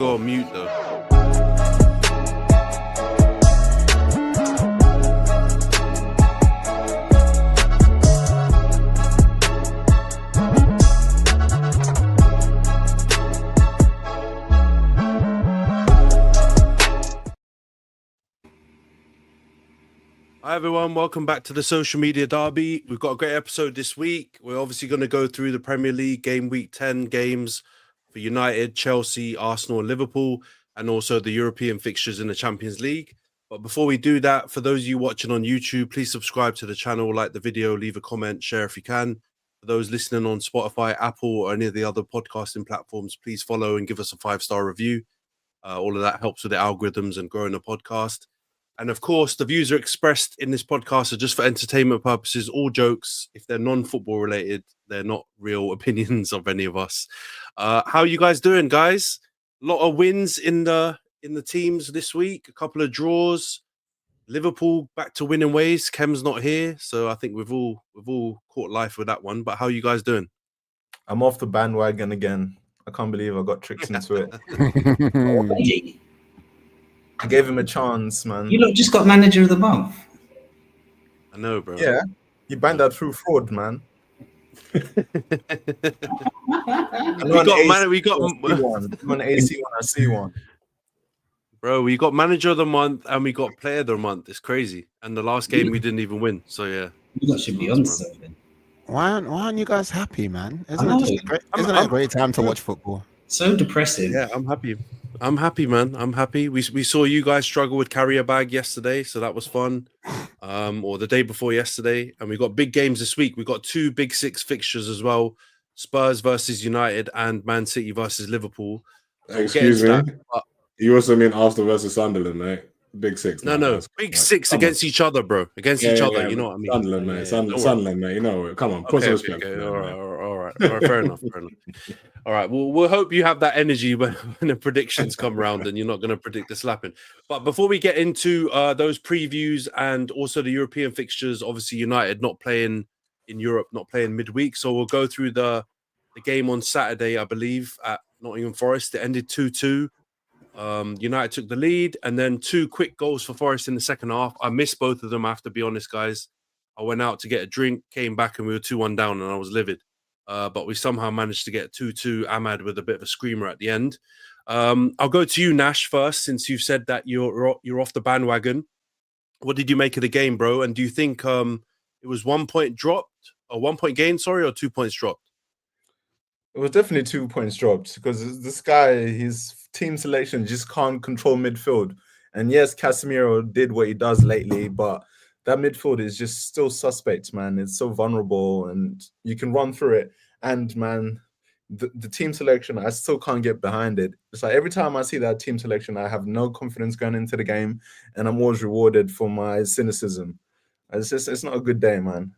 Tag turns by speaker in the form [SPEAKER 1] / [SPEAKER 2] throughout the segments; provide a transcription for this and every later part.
[SPEAKER 1] Go on mute though. Hi everyone, welcome back to the Social Media Derby. We've got a great episode this week. We're obviously going to go through the Premier League game week 10 games for United, Chelsea, Arsenal and Liverpool, and also the European fixtures in the Champions League. But before we do that, for those of you watching on YouTube, please subscribe to the channel, like the video, leave a comment, share if you can. For those listening on Spotify, Apple or any of the other podcasting platforms, please follow and give us a 5-star review. All of that helps with the algorithms and growing the podcast. And of course, the views are expressed in this podcast are just for entertainment purposes, all jokes. If they're non-football related, they're not real opinions of any of us. How are you guys doing, guys? A lot of wins in the teams this week, a couple of draws. Liverpool back to winning ways. Khem's not here, so I think we've all caught life with that one. But how are you guys doing?
[SPEAKER 2] I'm off the bandwagon again. I can't believe I got tricked into it. I gave him a chance, man.
[SPEAKER 3] You lot just got manager of the month.
[SPEAKER 1] I know, bro.
[SPEAKER 2] Yeah, you banned that through fraud, man.
[SPEAKER 1] We got
[SPEAKER 2] an AC1, a C1.
[SPEAKER 1] Bro, we got manager of the month and we got player of the month. It's crazy. And the last game we didn't even win. So yeah,
[SPEAKER 3] You lot should be on something.
[SPEAKER 4] Why aren't you guys happy, man? Isn't it a great time to watch football?
[SPEAKER 3] So depressive.
[SPEAKER 1] Yeah, I'm happy. I'm happy, man. I'm happy. We saw you guys struggle with carrier bag yesterday, so that was fun. Or the day before yesterday, and we got big games this week. We got 2 Big Six fixtures as well: Spurs versus United and Man City versus Liverpool.
[SPEAKER 5] Excuse me. You also mean Arsenal versus Sunderland, mate? Big Six.
[SPEAKER 1] No. Big Six against each other, bro. Against each other. You know what I mean?
[SPEAKER 5] Sunderland, mate. Sunderland, mate. You know, come on, put some respect.
[SPEAKER 1] Okay. All right. Fair enough. All right. We'll hope you have that energy when the predictions come around and you're not going to predict the slapping. But before we get into those previews and also the European fixtures, obviously United not playing in Europe, not playing midweek. So we'll go through the game on Saturday, I believe, at Nottingham Forest. It ended 2-2. United took the lead and then 2 quick goals for Forest in the second half. I missed both of them, I have to be honest, guys. I went out to get a drink, came back and we were 2-1 down and I was livid. But we somehow managed to get 2-2. Ahmad with a bit of a screamer at the end. I'll go to you, Nash, first, since you've said that you're off the bandwagon. What did you make of the game, bro? And do you think it was 1 point dropped, or 1 point gain, or 2 points dropped?
[SPEAKER 2] It was definitely 2 points dropped because this guy, his team selection just can't control midfield. And yes, Casemiro did what he does lately, but that midfield is just still suspect, man. It's so vulnerable and you can run through it. And, man, the team selection, I still can't get behind it. It's like every time I see that team selection, I have no confidence going into the game and I'm always rewarded for my cynicism. It's not a good day, man.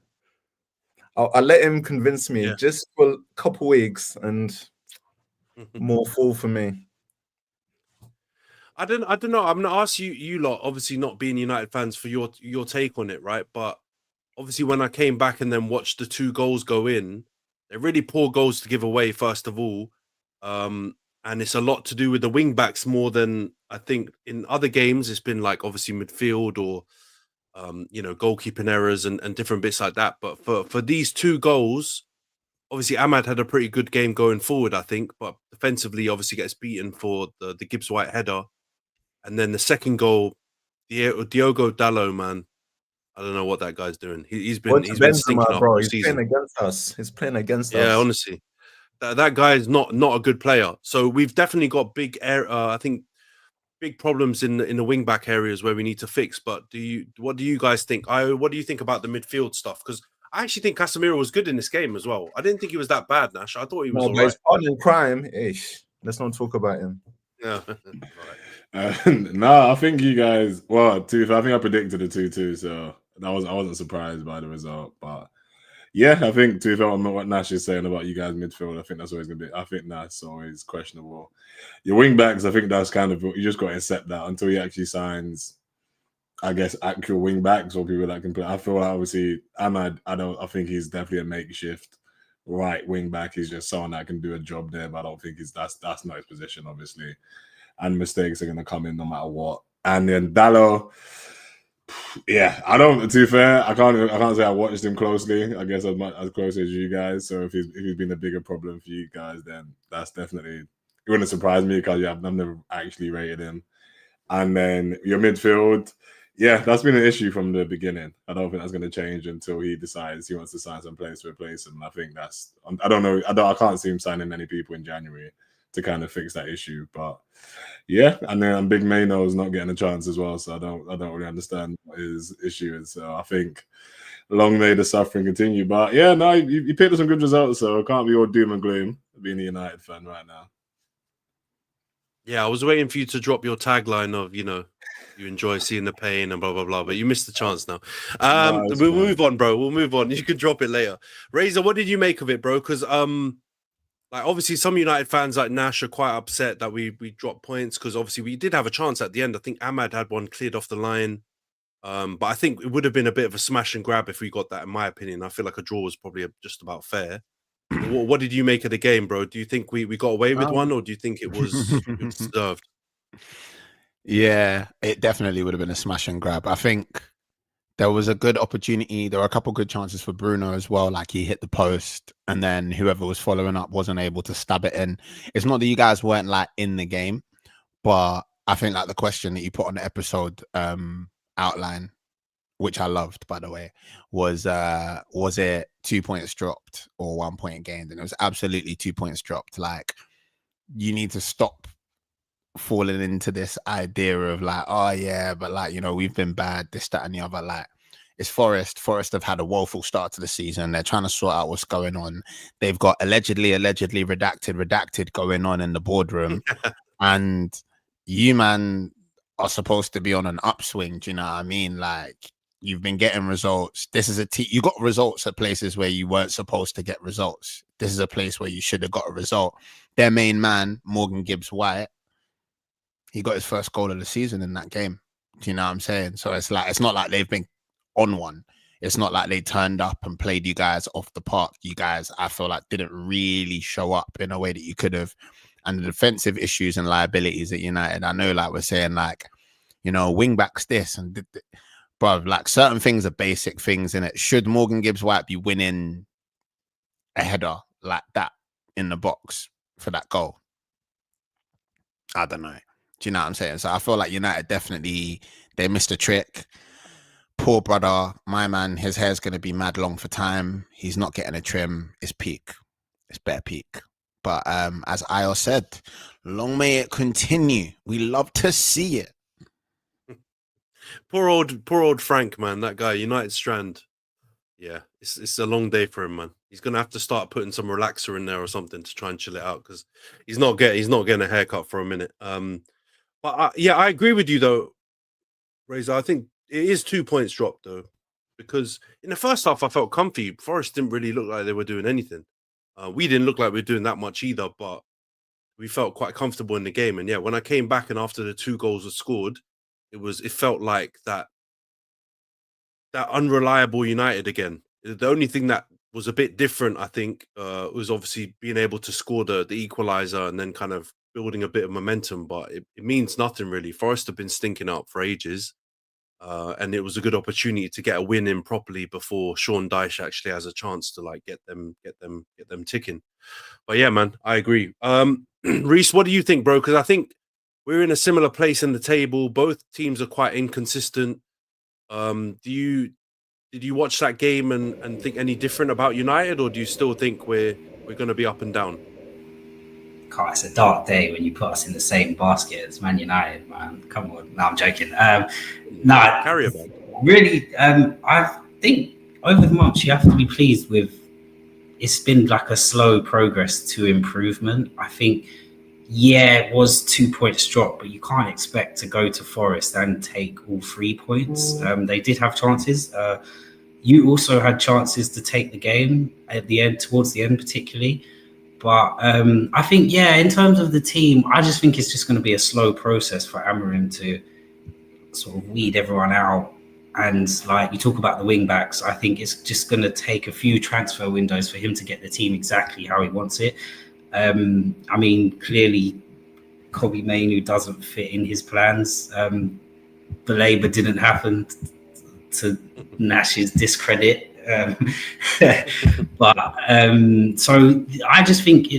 [SPEAKER 2] I'll let him convince me just for a couple weeks and more fall for me.
[SPEAKER 1] I don't know. I'm gonna ask you lot, obviously not being United fans, for your take on it, right? But obviously when I came back and then watched the 2 goals go in, they're really poor goals to give away, first of all. And it's a lot to do with the wing backs more than I think in other games. It's been like obviously midfield or goalkeeping errors and different bits like that. But for these 2 goals, obviously Ahmad had a pretty good game going forward, I think, but defensively obviously gets beaten for the Gibbs White header. And then the second goal, Diogo Dalot, man, I don't know what that guy's doing. He's been stinking up all season.
[SPEAKER 2] He's playing against us. He's playing against us.
[SPEAKER 1] Yeah, honestly, that guy is not a good player. So we've definitely got big problems in the wing back areas where we need to fix. But what do you guys think? What do you think about the midfield stuff? Because I actually think Casemiro was good in this game as well. I didn't think he was that bad, Nash. I thought he was all right.
[SPEAKER 2] His partner in crime, let's not talk about him.
[SPEAKER 1] Yeah.
[SPEAKER 5] No, I think you guys. Well, I think I predicted a 2-2, so I wasn't surprised by the result. But yeah, I think to be fair on what Nash is saying about you guys midfield, I think that's always gonna be. I think that's always questionable. Your wing backs, I think that's kind of you just got to accept that until he actually signs, I guess, actual wing backs or people that can play. I feel like obviously Ahmad. I think he's definitely a makeshift right wing back. He's just someone that can do a job there, but I don't think that's not his position, obviously. and mistakes are going to come in no matter what. And then Dallo, yeah, I don't. To be fair, I can't say I watched him closely. I guess as close as you guys. So if he's been a bigger problem for you guys, then that's definitely, it wouldn't surprise me because I've never actually rated him. And then your midfield, yeah, that's been an issue from the beginning. I don't think that's going to change until he decides he wants to sign some players to replace him. I think that's, I don't know. I can't see him signing many people in January to kind of fix that issue. But yeah, and then Big Mano is not getting a chance as well. So I don't really understand what his issue is. So I think long may the suffering continue. But yeah, no, you picked up some good results. So it can't be all doom and gloom being a United fan right now.
[SPEAKER 1] Yeah, I was waiting for you to drop your tagline of, you enjoy seeing the pain and blah, blah, blah, but you missed the chance now. We'll move on, bro. We'll move on. You can drop it later. Razor, what did you make of it, bro? Because, like, obviously some United fans like Nash are quite upset that we dropped points because obviously we did have a chance at the end. I think Ahmad had one cleared off the line. But I think it would have been a bit of a smash and grab if we got that, in my opinion. I feel like a draw was probably just about fair. What did you make of the game, bro? Do you think we got away with one, or do you think it was deserved?
[SPEAKER 4] Yeah, it definitely would have been a smash and grab. I think there was a good opportunity. There were a couple good chances for Bruno as well. Like he hit the post and then whoever was following up wasn't able to stab it in. It's not that you guys weren't like in the game, but I think like the question that you put on the episode outline, which I loved, by the way, was it 2 points dropped or 1 point gained? And it was absolutely 2 points dropped. Like, you need to stop falling into this idea of like, oh yeah, but like, we've been bad, this, that, and the other. Like, it's Forest. Forest have had a woeful start to the season. They're trying to sort out what's going on. They've got allegedly redacted going on in the boardroom. And you, man, are supposed to be on an upswing. Do you know what I mean? Like, you've been getting results. This is you got results at places where you weren't supposed to get results. This is a place where you should have got a result. Their main man, Morgan Gibbs-White, he got his first goal of the season in that game. Do you know what I'm saying? So it's not like they've been on one. It's not like they turned up and played you guys off the park. You guys, I feel like, didn't really show up in a way that you could have. And the defensive issues and liabilities at United, I know, like we're saying, like, wing backs this and bruv, like certain things are basic things in it. Should Morgan Gibbs-White be winning a header like that in the box for that goal? I don't know. Do you know what I'm saying? So I feel like United definitely, they missed a trick. Poor brother, my man, his hair's going to be mad long for time. He's not getting a trim. It's peak. It's bare peak. But as Ayo said, long may it continue. We love to see it.
[SPEAKER 1] Poor old Frank, man. That guy, United Strand. Yeah, it's a long day for him, man. He's gonna have to start putting some relaxer in there or something to try and chill it out because he's not getting a haircut for a minute. But yeah, I agree with you though, Razor. I think it is 2 points dropped though, because in the first half I felt comfy. Forest didn't really look like they were doing anything. We didn't look like we were doing that much either, but we felt quite comfortable in the game. And yeah, when I came back and after the 2 goals were scored, it felt like that unreliable United again. The only thing that was a bit different, I think, was obviously being able to score the equalizer and then kind of building a bit of momentum. But it means nothing really. Forest have been stinking up for ages, and it was a good opportunity to get a win in properly before Sean Dyche actually has a chance to like get them ticking. But yeah, man, I agree. Rhys, what do you think, bro? Because I think we're in a similar place in the table. Both teams are quite inconsistent. Did you watch that game and think any different about United, or do you still think we're going to be up and down?
[SPEAKER 3] God, it's a dark day when you put us in the same basket as Man United, man. Come on. No, I'm joking.
[SPEAKER 1] Carry it, man.
[SPEAKER 3] Really, I think over the months you have to be pleased with. It's been like a slow progress to improvement. I think. Yeah, it was 2 points drop, but you can't expect to go to Forest and take all 3 points. They did have chances. You also had chances to take the game at the end, towards the end particularly. But I think, yeah, in terms of the team, I just think it's just going to be a slow process for Amorim to sort of weed everyone out. And like you talk about the wing backs, I think it's just going to take a few transfer windows for him to get the team exactly how he wants it. I mean, clearly, Kobe Mainu doesn't fit in his plans. The Labour didn't happen to Nash's discredit. So I just think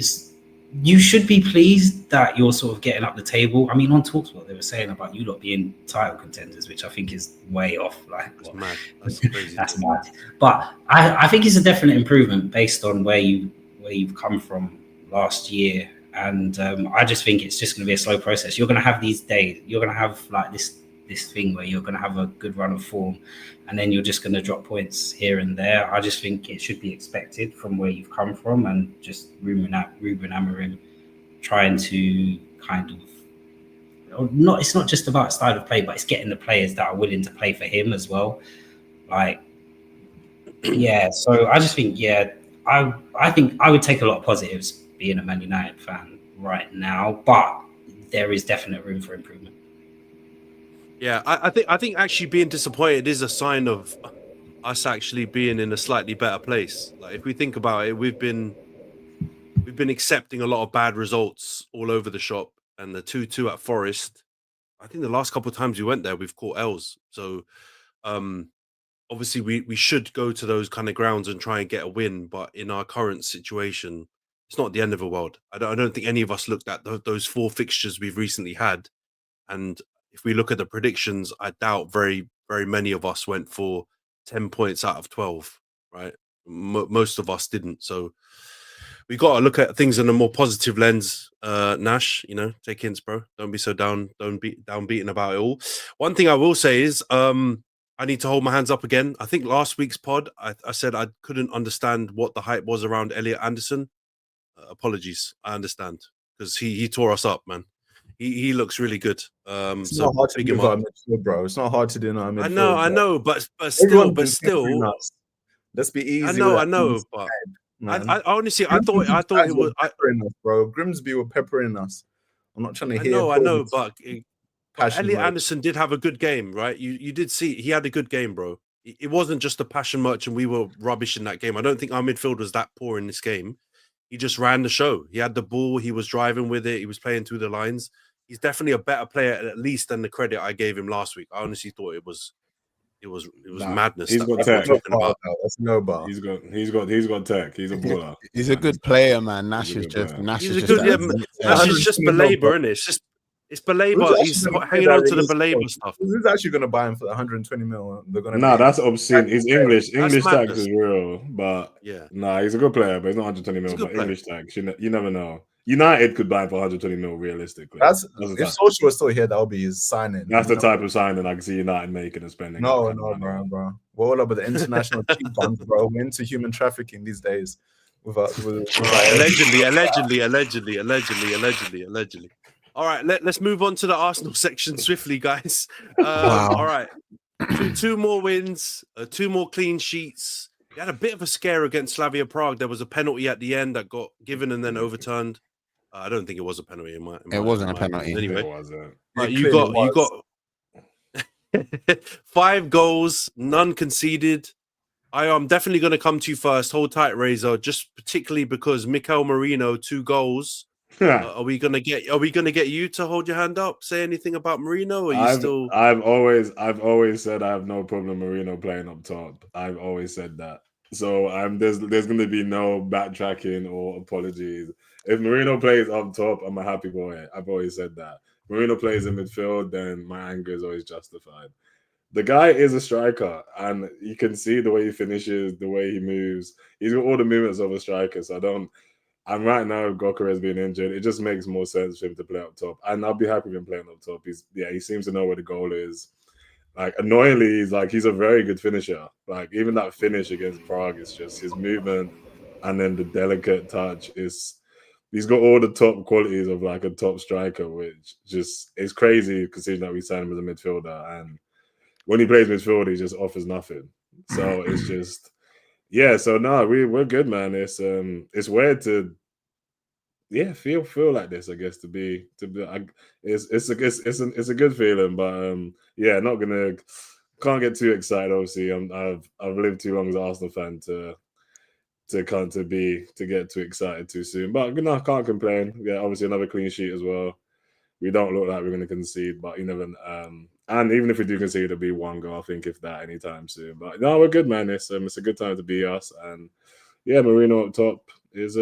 [SPEAKER 3] you should be pleased that you're sort of getting up the table. I mean, on Talksport, they were saying about you lot being title contenders, which I think is way off. Like,
[SPEAKER 1] that's mad. That's crazy.
[SPEAKER 3] That's mad. But I think it's a definite improvement based on where you've come from last year. And I just think it's just going to be a slow process. You're going to have these days. You're going to have like this thing where you're going to have a good run of form, and then you're just going to drop points here and there. I just think it should be expected from where you've come from, and just Ruben Amorim trying to kind of it's not just about style of play, but it's getting the players that are willing to play for him as well. Like, yeah. So I just think, I think I would take a lot of positives being a Man United fan right now, but there is definite room for improvement.
[SPEAKER 1] Yeah, I think actually being disappointed is a sign of us actually being in a slightly better place. Like, if we think about it, we've been accepting a lot of bad results all over the shop, and the 2-2 at Forest, I think the last couple of times we went there, we've caught L's. So obviously we should go to those kind of grounds and try and get a win, but in our current situation, it's not the end of the world. I don't think any of us looked at those 4 fixtures we've recently had, and if we look at the predictions, I doubt very, very many of us went for 10 points out of 12, right? Most of us didn't. So we got to look at things in a more positive lens. Nash, take hints, bro. Don't be so downbeaten about it all. One thing I will say is I need to hold my hands up again. I think last week's pod, I said I couldn't understand what the hype was around Elliot Anderson. Apologies. I understand, because he tore us up, man. He looks really good.
[SPEAKER 2] It's not hard to do our midfield, bro. It's not hard to do in our midfield.
[SPEAKER 1] I know, but still.
[SPEAKER 2] Let's be easy.
[SPEAKER 1] I know, but I honestly, I thought it was
[SPEAKER 2] peppering us, bro. Grimsby were peppering us. I'm not trying to hear.
[SPEAKER 1] I know, but Elliot Anderson did have a good game, right? You did see he had a good game, bro. It wasn't just a passion merch, and we were rubbish in that game. I don't think our midfield was that poor in this game. He just ran the show. He had the ball. He was driving with it. He was playing through the lines. He's definitely a better player, at least, than the credit I gave him last week. I honestly thought it was madness.
[SPEAKER 5] He's got tech.
[SPEAKER 2] That's no bar.
[SPEAKER 5] He's got tech. He's a baller.
[SPEAKER 4] He's a good player, man. Nash is just
[SPEAKER 1] belabor, isn't it? It's belabor. He's hanging on to the belabor stuff.
[SPEAKER 2] Who's actually going to buy him for 120 mil?
[SPEAKER 5] That's obscene. He's English. English tax is real, but
[SPEAKER 1] yeah,
[SPEAKER 5] he's a good player, but he's not 120 mil. But English tax, you never know. United could buy him for 120 mil realistically.
[SPEAKER 2] If Social was still here, that would be his signing.
[SPEAKER 5] That's the type of signing I can see United making and spending.
[SPEAKER 2] No, bro. We're all about the international cheap guns, bro. We're into human trafficking these days. Allegedly.
[SPEAKER 1] All right, let's move on to the Arsenal section swiftly, guys.
[SPEAKER 4] Wow.
[SPEAKER 1] All right, two more wins, 2 more clean sheets. We had a bit of a scare against Slavia Prague. There was a penalty at the end that got given and then overturned. I don't think it was a penalty.
[SPEAKER 4] It wasn't a penalty.
[SPEAKER 1] Anyway,
[SPEAKER 5] it wasn't.
[SPEAKER 1] You got 5 goals, none conceded. I am definitely going to come to you first. Hold tight, Razor, just particularly because Mikel Merino 2 goals. Are we gonna get you to hold your hand up? Say anything about Merino? Or
[SPEAKER 5] I've always said I have no problem Merino playing up top. I've always said that. So there's gonna be no backtracking or apologies. If Merino plays up top, I'm a happy boy. I've always said that. Merino plays in midfield, then my anger is always justified. The guy is a striker, and you can see the way he finishes, the way he moves. He's got all the movements of a striker. So I'm right now, Gokares being injured. It just makes more sense for him to play up top. And I'll be happy with him playing up top. He seems to know where the goal is. Like, annoyingly, he's a very good finisher. Like, even that finish against Prague is just his movement and then the delicate touch he's got all the top qualities of like a top striker, which just is crazy considering that we signed him as a midfielder. And when he plays midfield, he just offers nothing. So it's just... Yeah, so no, we're good, man. It's weird to feel like this. I guess it's a good feeling, but can't get too excited. Obviously, I've lived too long as an Arsenal fan to get too excited too soon. But no, I can't complain. Yeah, obviously another clean sheet as well. we don't look like we're going to concede. But you never. And even if we do concede, it'll be one goal. I think if that anytime soon. But no, we're good, man. It's a good time to be us. And yeah, Marino up top is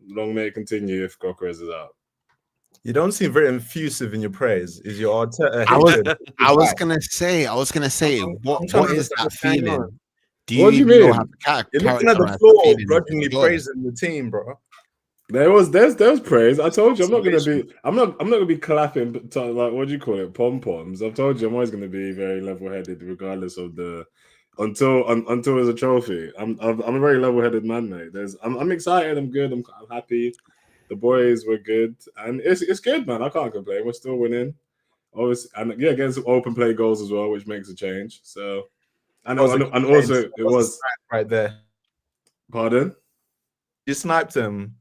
[SPEAKER 5] long may it continue if Gyökeres is out.
[SPEAKER 2] You don't seem very effusive in your praise. Is your Arteta
[SPEAKER 4] I was gonna say, what is that feeling?
[SPEAKER 5] What do you mean?
[SPEAKER 2] You're looking at the floor, grudgingly praising the team, bro.
[SPEAKER 5] There's praise. I told you I'm not gonna be clapping like what do you call it, pom poms. I've told you I'm always gonna be very level headed regardless of the until there's a trophy. I'm a very level headed man, mate. I'm excited. I'm good. I'm happy. The boys were good, and it's good, man. I can't complain. We're still winning, obviously, and yeah, against open play goals as well, which makes a change. So, and also it was
[SPEAKER 2] right there.
[SPEAKER 5] Pardon?
[SPEAKER 2] You sniped him.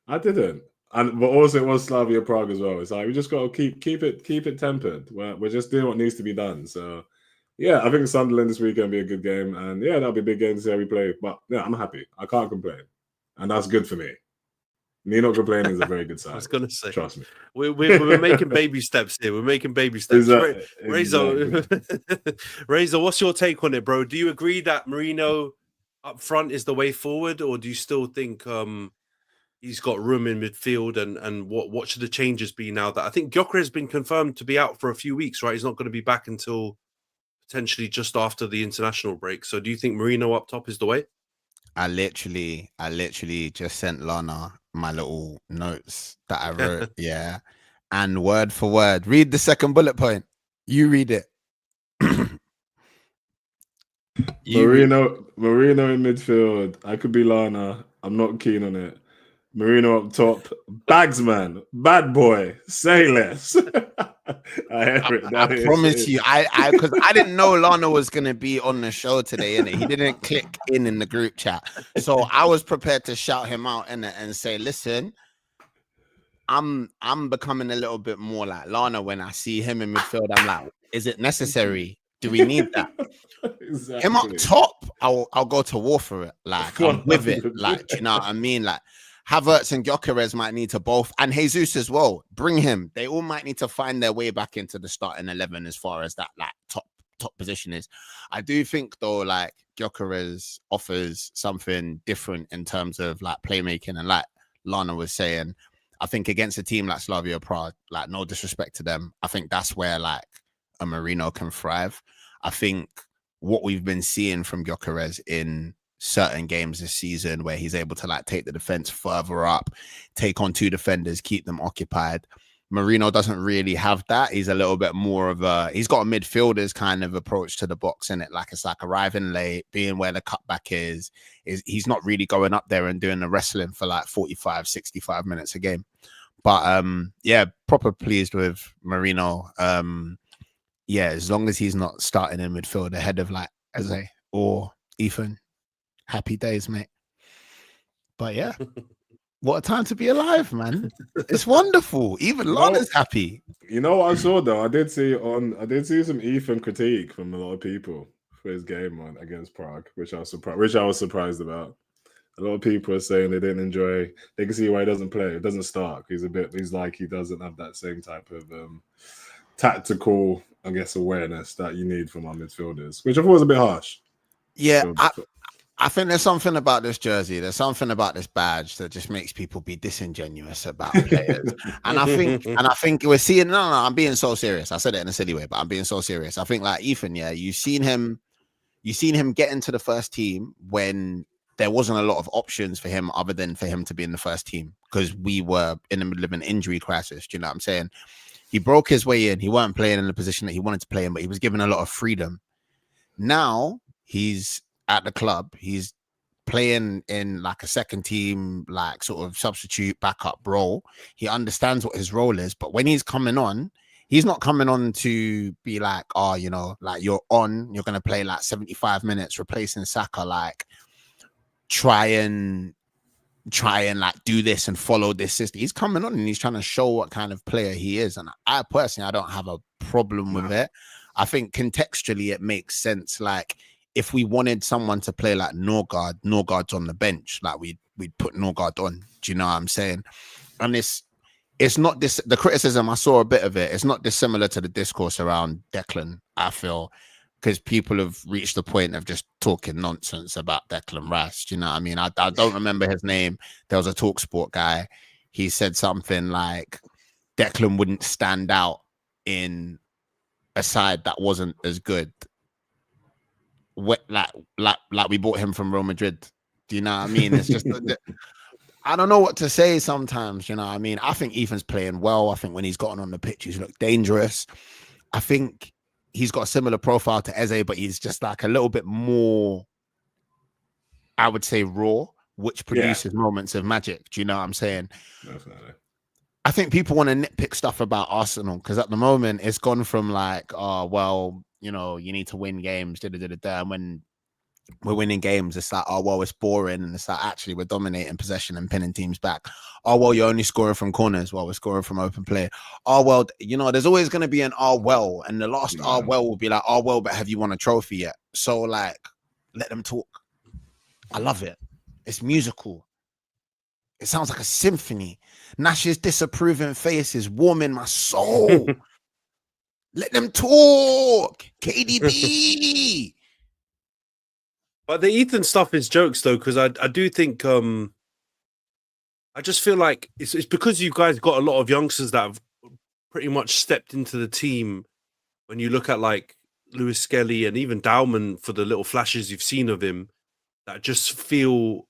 [SPEAKER 5] I didn't, but also it was Slavia Prague as well. It's like we just got to keep it tempered. We're just doing what needs to be done. So, yeah, I think Sunderland this weekend will be a good game, and yeah, that'll be a big game to see how we play. But yeah, I'm happy. I can't complain, and that's good for me. Me not complaining is a very good sign.
[SPEAKER 1] I was going to say,
[SPEAKER 5] trust me.
[SPEAKER 1] We're making baby steps here. We're making baby steps. Reza, what's your take on it, bro? Do you agree that Marino up front is the way forward, or do you still think he's got room in midfield? And what should the changes be now that I think Gyökeres has been confirmed to be out for a few weeks, right? He's not going to be back until potentially just after the international break. So do you think Marino up top is the way?
[SPEAKER 4] I literally just sent Lana my little notes that I wrote, yeah, and word for word, read the second bullet point. You read it.
[SPEAKER 5] Marino in midfield. I could be Lana. I'm not keen on it. Marino up top. Bagsman. Bad boy. Say less. I
[SPEAKER 4] promise you. Because I didn't know Lana was going to be on the show today, innit? He didn't click in the group chat. So I was prepared to shout him out, innit, and say, listen, I'm becoming a little bit more like Lana when I see him in midfield. I'm like, is it necessary? Do we need that?
[SPEAKER 5] Exactly.
[SPEAKER 4] Him up top, I'll go to war for it. Like, I'm with it. Like, do you know what I mean? Like, Havertz and Gyökeres might need to both, and Jesus as well. Bring him. They all might need to find their way back into the starting 11 as far as that like top position is. I do think though, like Gyökeres offers something different in terms of like playmaking, and like Lana was saying, I think against a team like Slavia Prague, like no disrespect to them, I think that's where like a Marino can thrive. I think what we've been seeing from Gyökeres in certain games this season where he's able to like take the defense further up, take on two defenders, keep them occupied. Marino doesn't really have that. He's a little bit more of he's got a midfielder's kind of approach to the box in it. Like it's like arriving late, being where the cutback is he's not really going up there and doing the wrestling for like 45, 65 minutes a game. But yeah, proper pleased with Marino. Yeah, as long as he's not starting in midfield ahead of like Eze or Ethan. Happy days, mate. But yeah, what a time to be alive, man. It's wonderful. Even Lana's happy.
[SPEAKER 5] You know what I saw though? I did see some Ethan critique from a lot of people for his game on against Prague, which I was surprised about. A lot of people are saying they didn't enjoy. They can see why he doesn't play. It doesn't start. He's like he doesn't have that same type of tactical, I guess, awareness that you need from our midfielders, which I thought was a bit harsh.
[SPEAKER 4] Yeah, I think there's something about this jersey. There's something about this badge that just makes people be disingenuous about players. and I think we're seeing. No, I'm being so serious. I said it in a silly way, but I'm being so serious. I think like Ethan, yeah, you've seen him get into the first team when there wasn't a lot of options for him other than for him to be in the first team because we were in the middle of an injury crisis. Do you know what I'm saying? He broke his way in. He weren't playing in the position that he wanted to play in, but he was given a lot of freedom. Now he's at the club, he's playing in like a second team, like sort of substitute backup role. He understands what his role is, but when he's coming on, he's not coming on to be like, oh, you know, like you're going to play like 75 minutes replacing Saka, like try and like do this and follow this system. He's coming on and he's trying to show what kind of player he is. And I personally, I don't have a problem with it. I think contextually it makes sense. Like if we wanted someone to play like Norgard's on the bench, like we'd put Norgard on. Do you know what I'm saying? And it's not this. The criticism, I saw a bit of it. It's not dissimilar to the discourse around Declan, I feel, because people have reached the point of just talking nonsense about Declan Rice. Do you know what I mean? I don't remember his name. There was a TalkSport guy. He said something like Declan wouldn't stand out in a side that wasn't as good. Like we bought him from Real Madrid. Do you know what I mean? It's just I don't know what to say sometimes. You know what I mean? I think Ethan's playing well. I think when he's gotten on the pitch, he's looked dangerous. I think he's got a similar profile to Eze, but he's just like a little bit more, I would say, raw, which produces moments of magic. Do you know what I'm saying?
[SPEAKER 5] Definitely.
[SPEAKER 4] I think people want to nitpick stuff about Arsenal because at the moment it's gone from like, oh, well, you know, you need to win games, and when we're winning games, it's like, oh, well, it's boring. And it's like, actually, we're dominating possession and pinning teams back. Oh, well, you're only scoring from corners while we're scoring from open play. Oh, well, you know, there's always going to be an oh, well. And the last oh, well will be like, oh, well, but have you won a trophy yet? So, like, let them talk. I love it. It's musical. It sounds like a symphony. Nash's disapproving face is warming my soul. Let them talk. KDB.
[SPEAKER 1] But the Ethan stuff is jokes though, because I do think I just feel like it's because you guys got a lot of youngsters that have pretty much stepped into the team. When you look at like Lewis Skelly and even Dowman, for the little flashes you've seen of him, that just feel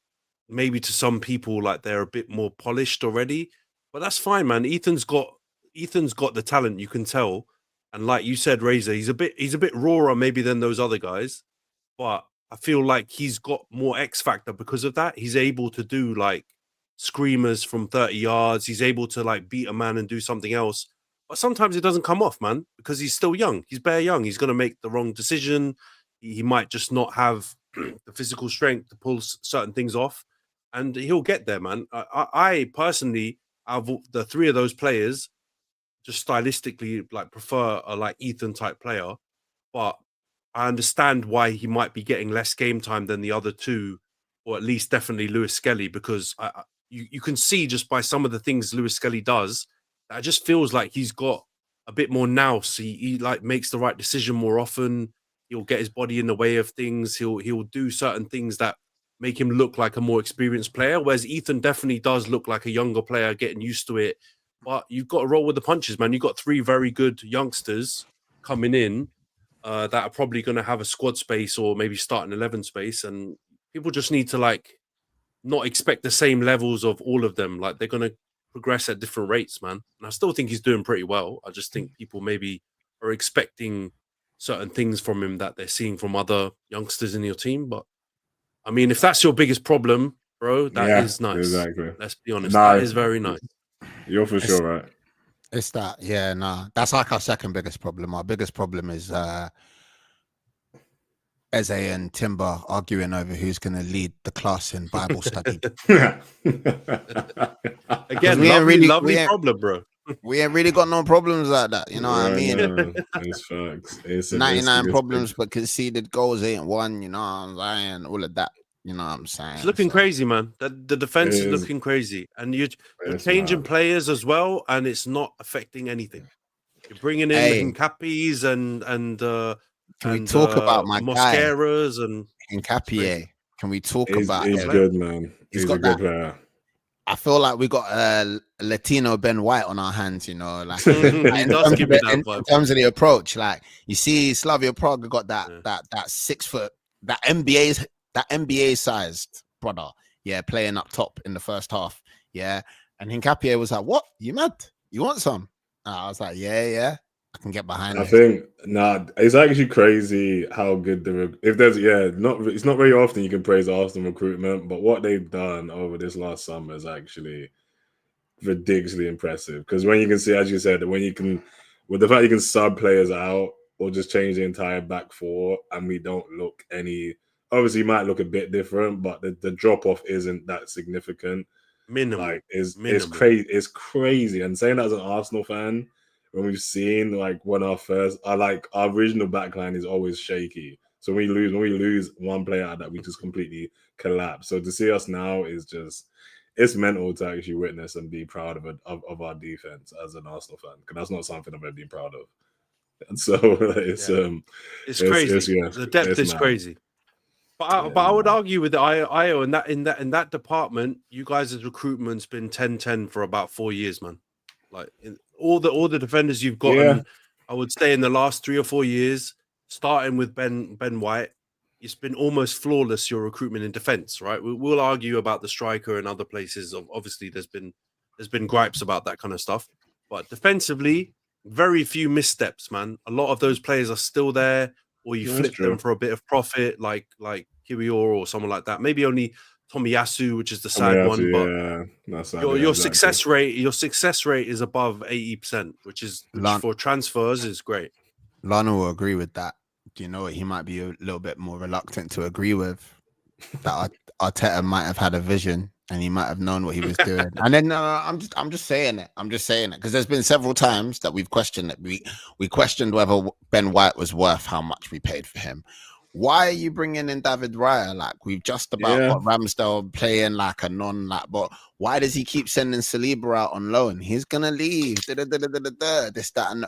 [SPEAKER 1] maybe to some people like they're a bit more polished already. But that's fine, man. Ethan's got the talent, you can tell. And like you said, Razor, he's a bit rawer maybe than those other guys, but I feel like he's got more X factor because of that. He's able to do like screamers from 30 yards. He's able to like beat a man and do something else. But sometimes it doesn't come off, man, because he's still young. He's bare young. He's going to make the wrong decision. He might just not have the physical strength to pull certain things off. And he'll get there, man. I personally, out of the three of those players, just stylistically like prefer a like Ethan type player. But I understand why he might be getting less game time than the other two, or at least definitely Lewis Skelly, because you can see just by some of the things Lewis Skelly does, that it just feels like he's got a bit more nous. He like makes the right decision more often. He'll get his body in the way of things. He'll do certain things that make him look like a more experienced player, whereas Ethan definitely does look like a younger player getting used to it. But you've got to roll with the punches, man. You've got three very good youngsters coming in that are probably going to have a squad space or maybe start an 11 space, and people just need to like not expect the same levels of all of them. Like they're going to progress at different rates, man. And I still think he's doing pretty well. I just think people maybe are expecting certain things from him that they're seeing from other youngsters in your team. But I mean, if that's your biggest problem, bro, that is nice.
[SPEAKER 5] Exactly.
[SPEAKER 1] Let's be honest. That is very nice.
[SPEAKER 5] You're for sure right.
[SPEAKER 4] It's that, yeah, nah. That's like our second biggest problem. Our biggest problem is Eze and Timber arguing over who's going to lead the class in Bible study.
[SPEAKER 1] Again, lovely problem, bro.
[SPEAKER 4] We ain't really got no problems like that. You know what I mean?
[SPEAKER 5] It's facts. It's
[SPEAKER 4] 99 problems, but conceded goals ain't one. You know what I'm saying? All of that. You know what I'm saying?
[SPEAKER 1] It's looking crazy, man. The defense is looking crazy. And you're changing players as well, and it's not affecting anything. You're bringing in Cappies and
[SPEAKER 4] can we talk about my
[SPEAKER 1] Mosqueras and
[SPEAKER 4] Hincapié? Can we talk about
[SPEAKER 5] he's
[SPEAKER 4] him?
[SPEAKER 5] Good, man. He's a good player.
[SPEAKER 4] I feel like we got a Latino Ben White on our hands, you know, like in terms of the approach. Like you see, Slavia Prague got that 6 foot, that NBA sized brother, playing up top in the first half, and Hincapié was like, "What? You mad? You want some?" I was like, "Yeah, I can get behind."
[SPEAKER 5] I think it's actually crazy how good it's not very often you can praise Arsenal recruitment, but what they've done over this last summer is actually ridiculously impressive. Because when you can see, as you said, with the fact you can sub players out or just change the entire back four, and we don't look any. Obviously, it might look a bit different, but the drop off isn't that significant.
[SPEAKER 1] Minimal.
[SPEAKER 5] Like it's crazy. It's crazy. And saying that as an Arsenal fan, when we've seen like our original backline is always shaky. So when we lose one player out, that we just completely collapse. So to see us now is just it's mental to actually witness and be proud of our defense as an Arsenal fan, because that's not something I've ever been proud of. And so it's
[SPEAKER 1] crazy.
[SPEAKER 5] yeah,
[SPEAKER 1] The depth
[SPEAKER 5] it's
[SPEAKER 1] is
[SPEAKER 5] mad.
[SPEAKER 1] crazy. But I would argue with the IO in that department, you guys' recruitment's been 10-10 for about 4 years, man. Like all the defenders you've gotten, I would say in the last 3 or 4 years, starting with Ben White, it's been almost flawless, your recruitment in defense, right? We'll argue about the striker and other places. Obviously, there's been gripes about that kind of stuff. But defensively, very few missteps, man. A lot of those players are still there, or you flip them for a bit of profit, like Kiwior or someone like that. Maybe only Tomiyasu, which is the sad one, but
[SPEAKER 5] that's sad,
[SPEAKER 1] your success rate is above 80%, which for transfers is great.
[SPEAKER 4] Lana will agree with that. Do you know what he might be a little bit more reluctant to agree with? That Arteta might have had a vision and he might have known what he was doing. And then I'm just saying it. I'm just saying it because there's been several times that we've questioned it. We questioned whether Ben White was worth how much we paid for him. Why are you bringing in David Raya? Like, we've just about got Ramsdale playing like a but why does he keep sending Saliba out on loan? He's gonna leave. This, that, and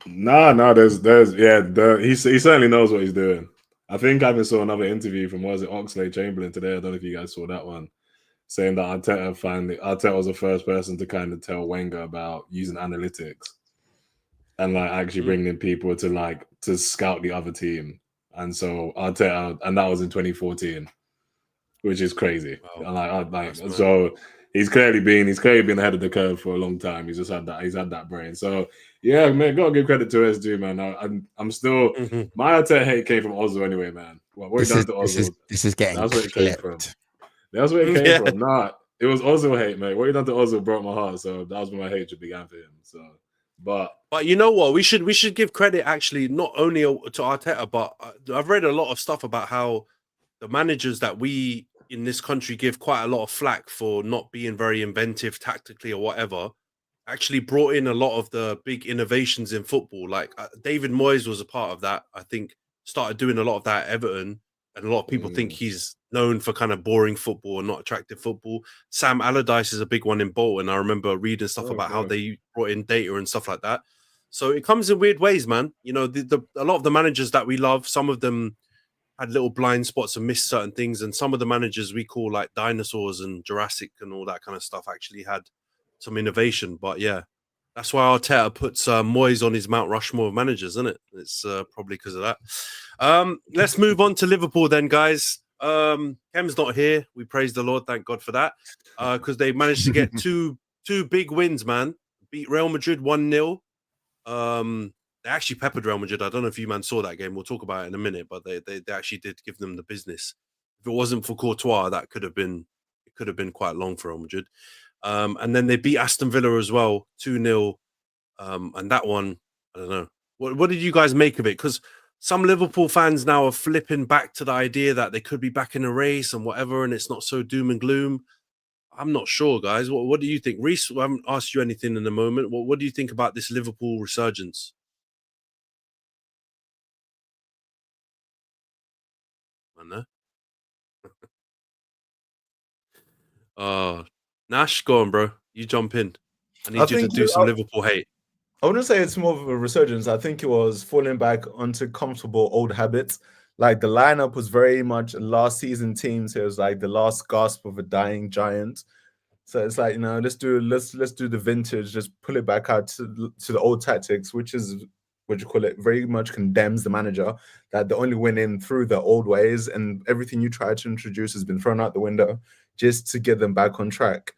[SPEAKER 5] No, he certainly knows what he's doing. I think I even saw another interview from Oxlade-Chamberlain today. I don't know if you guys saw that one, saying that Arteta was the first person to kind of tell Wenger about using analytics and like actually bringing in people to scout the other team. And so Arteta, and that was in 2014, which is crazy. Wow. And so he's clearly been ahead of the curve for a long time. He's had that brain. So yeah, man, gotta give credit to SG, man. I'm still my Arteta hate came from Ozil anyway, man. What he done to Ozil?
[SPEAKER 4] This is getting
[SPEAKER 5] that's where it came from. That's where it came from. Nah, it was Ozil hate, man. What he done to Ozil broke my heart. So that was when my hatred began for him. So, but
[SPEAKER 1] you know what? We should give credit actually not only to Arteta, but I've read a lot of stuff about how the managers that we in this country give quite a lot of flack for not being very inventive tactically or whatever, actually brought in a lot of the big innovations in football. Like David Moyes was a part of that. I think started doing a lot of that at Everton, and a lot of people think he's known for kind of boring football and not attractive football. Sam Allardyce is a big one in Bolton. I remember reading stuff about how they brought in data and stuff like that. So it comes in weird ways, man. You know, a lot of the managers that we love, some of them had little blind spots and missed certain things, and some of the managers we call like dinosaurs and Jurassic and all that kind of stuff actually had some innovation. But yeah, that's why Arteta puts Moyes on his Mount Rushmore of managers, isn't it? It's probably because of that. Let's move on to Liverpool then, guys. Khem's not here. We praise the Lord, thank God for that, because they managed to get two big wins, man. Beat Real Madrid 1-0. They actually peppered Real Madrid. I don't know if you man saw that game. We'll talk about it in a minute, but they actually did give them the business. If it wasn't for Courtois, it could have been quite long for Real Madrid. And then they beat Aston Villa as well, 2-0. And that one, I don't know. What did you guys make of it? Because some Liverpool fans now are flipping back to the idea that they could be back in a race and whatever, and it's not so doom and gloom. I'm not sure, guys. What do you think? Rhys, I haven't asked you anything in a moment. What do you think about this Liverpool resurgence? I know. Nash, go on, bro. You jump in. I need you to do some Liverpool hate.
[SPEAKER 2] I wouldn't say it's more of a resurgence. I think it was falling back onto comfortable old habits. Like the lineup was very much a last season team, so it was like the last gasp of a dying giant. So it's like, you know, let's do the vintage, just pull it back out to the old tactics, which is what you call it, very much condemns the manager that they're only winning through the old ways, and everything you try to introduce has been thrown out the window just to get them back on track.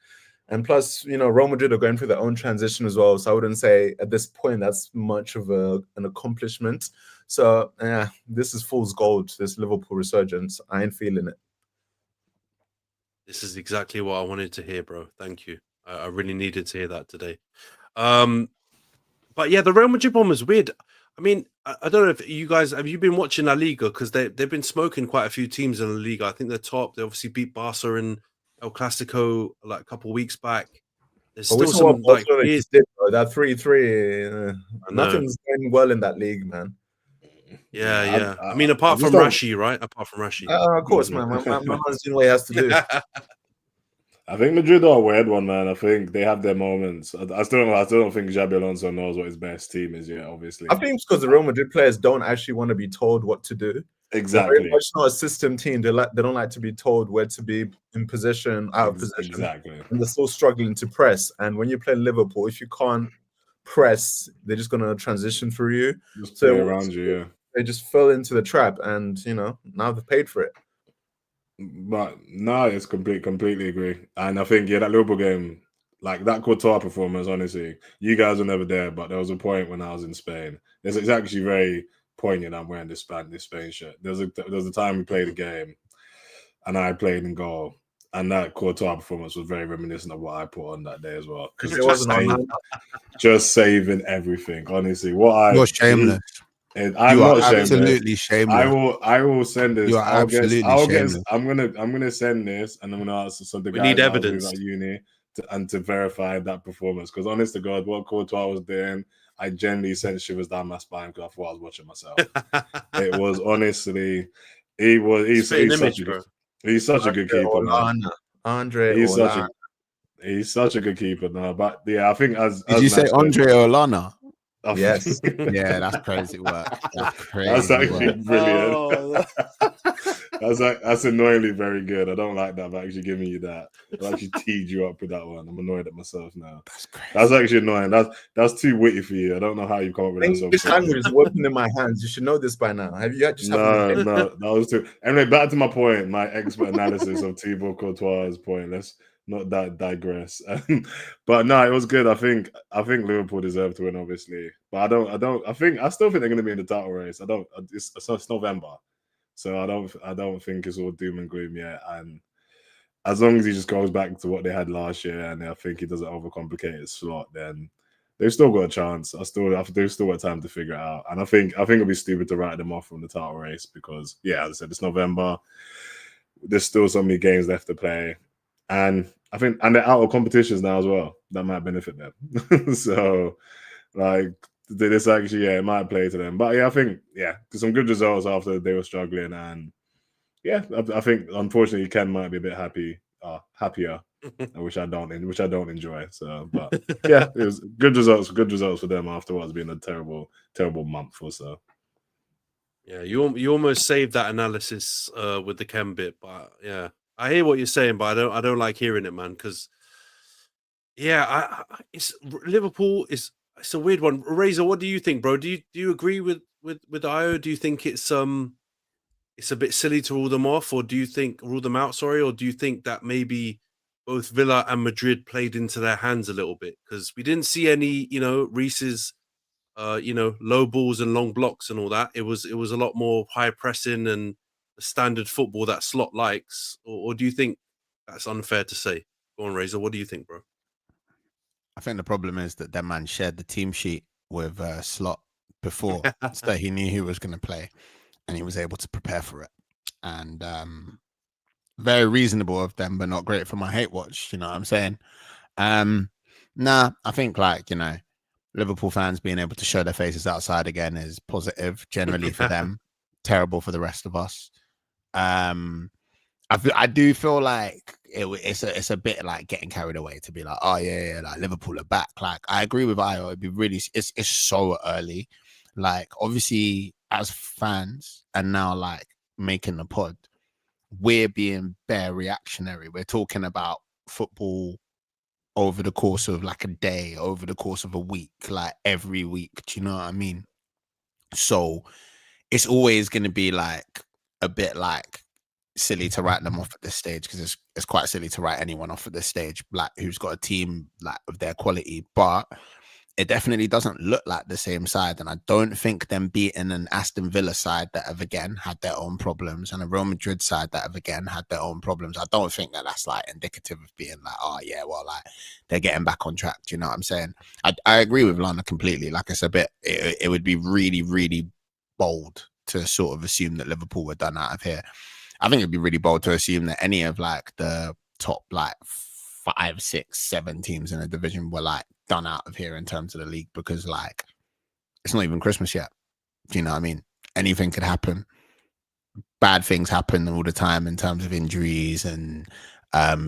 [SPEAKER 2] And plus, you know, Real Madrid are going through their own transition as well. So I wouldn't say at this point that's much of an accomplishment. So yeah, this is fool's gold, this Liverpool resurgence. I ain't feeling it.
[SPEAKER 1] This is exactly what I wanted to hear, bro. Thank you. I really needed to hear that today. But yeah, the Real Madrid one was weird. I mean, I don't know if you guys, have you been watching La Liga? Because they've been smoking quite a few teams in La Liga. I think they're top. They obviously beat Barca in El Clasico like a couple of weeks back. There's still some like
[SPEAKER 2] that 3-3. Nothing's going well in that league, man.
[SPEAKER 1] Yeah. I mean, apart from
[SPEAKER 5] just don't-
[SPEAKER 1] Rashi, right? Apart from Rashi.
[SPEAKER 2] Of course, man. My man's doing what he has to do.
[SPEAKER 5] I think Madrid are a weird one, man. I think they have their moments. I still don't think Xabi Alonso knows what his best team is yet. Obviously,
[SPEAKER 2] I think it's because the Real Madrid players don't actually want to be told what to do. They're
[SPEAKER 5] exactly.
[SPEAKER 2] very much not a system team. They don't like to be told where to be in position, out of position.
[SPEAKER 5] Exactly.
[SPEAKER 2] And they're still struggling to press. And when you play Liverpool, if you can't press, they're just gonna transition for you.
[SPEAKER 5] Just
[SPEAKER 2] So
[SPEAKER 5] play around you, yeah.
[SPEAKER 2] They just fell into the trap, and now they've paid for it.
[SPEAKER 5] But no, it's completely agree. And I think that Liverpool game, like that Courtois performance, honestly, you guys were never there, but there was a point when I was in Spain. It's actually very poignant. I'm wearing this Spain shirt. There was a time we played a game, and I played in goal, and that Courtois performance was very reminiscent of what I put on that day as well. Because
[SPEAKER 2] It wasn't on.
[SPEAKER 5] just saving everything. Honestly, you're
[SPEAKER 4] shameless.
[SPEAKER 5] I'm
[SPEAKER 4] you
[SPEAKER 5] not
[SPEAKER 4] are
[SPEAKER 5] shameless.
[SPEAKER 4] absolutely shameless.
[SPEAKER 5] I will send this.
[SPEAKER 4] You are absolutely shameless.
[SPEAKER 5] I'm gonna send this, and I'm gonna ask some of the guys
[SPEAKER 1] need
[SPEAKER 5] that I was
[SPEAKER 1] evidence.
[SPEAKER 5] with at uni to verify that performance. Because honest to God, what Courtois was doing, I genuinely sent shivers down my spine because I thought I was watching myself. It was honestly, he's such a good keeper, man. He's such a good keeper now. But yeah, I think
[SPEAKER 4] Did you say Andre Olana?
[SPEAKER 2] Yes.
[SPEAKER 4] Yeah, that's crazy work.
[SPEAKER 5] That's actually brilliant.
[SPEAKER 1] Oh.
[SPEAKER 5] That's annoyingly very good. I don't like that, but actually giving you that. I actually teed you up with that one. I'm annoyed at myself now.
[SPEAKER 4] That's crazy.
[SPEAKER 5] That's actually annoying. That's too witty for you. I don't know how you come up with that.
[SPEAKER 2] English language is working in my hands. You should know this by now. Have you just
[SPEAKER 5] No, that was too. Anyway, back to my point. My expert analysis of Thibaut Courtois' point. Let's not digress. But no, it was good. I think Liverpool deserved to win, obviously. But I still think they're going to be in the title race. It's November, so I don't think it's all doom and gloom yet. And as long as he just goes back to what they had last year, and I think he doesn't overcomplicate his slot, then they've still got a chance. They've still got time to figure it out. And I think it'd be stupid to write them off from the title race because, yeah, as I said, it's November. There's still so many games left to play. And I think, and they're out of competitions now as well. That might benefit them. So, like, this actually, it might play to them. But yeah, I think, some good results after they were struggling. And yeah, I think unfortunately Ken might be a bit happier, which I don't enjoy. So, but yeah, it was good results for them after what's been a terrible month or so.
[SPEAKER 1] Yeah, you almost saved that analysis with the Khem bit, but yeah. I hear what you're saying, but I don't like hearing it, man. Because it's Liverpool. It's a weird one. Razor, what do you think, bro? Do you agree with Io? Do you think it's a bit silly to rule them off, or do you think rule them out? Sorry, or do you think that maybe both Villa and Madrid played into their hands a little bit because we didn't see any, Rhys's, low balls and long blocks and all that. It was a lot more high pressing and the standard football that Slot likes, or do you think that's unfair to say? Go on, Razor. What do you think, bro?
[SPEAKER 4] I think the problem is that man shared the team sheet with Slot before, so he knew who was going to play, and he was able to prepare for it. And very reasonable of them, but not great for my hate watch. You know what I'm saying? I think Liverpool fans being able to show their faces outside again is positive generally for them. Terrible for the rest of us. I do feel like it's a bit like getting carried away to be like, oh yeah, like Liverpool are back. Like I agree with Io. It'd be really, it's so early. Like obviously as fans and now like making the pod, we're being bare reactionary. We're talking about football over the course of like a day, over the course of a week, like every week. Do you know what I mean? So it's always going to be like a bit like silly to write them off at this stage because it's quite silly to write anyone off at this stage, like who's got a team like of their quality. But it definitely doesn't look like the same side, and I don't think them beating an Aston Villa side that have again had their own problems and a Real Madrid side that have again had their own problems, I don't think that that's like indicative of being like, oh yeah, well, like they're getting back on track. Do you know what I'm saying? I agree with Lana completely. Like it's a bit, it would be really, really bold to sort of assume that Liverpool were done out of here. I think it'd be really bold to assume that any of like the top like 5, 6, 7 teams in the division were like done out of here in terms of the league because like it's not even Christmas yet. Do you know what I mean? anything could happen. Bad things happen all the time in terms of injuries and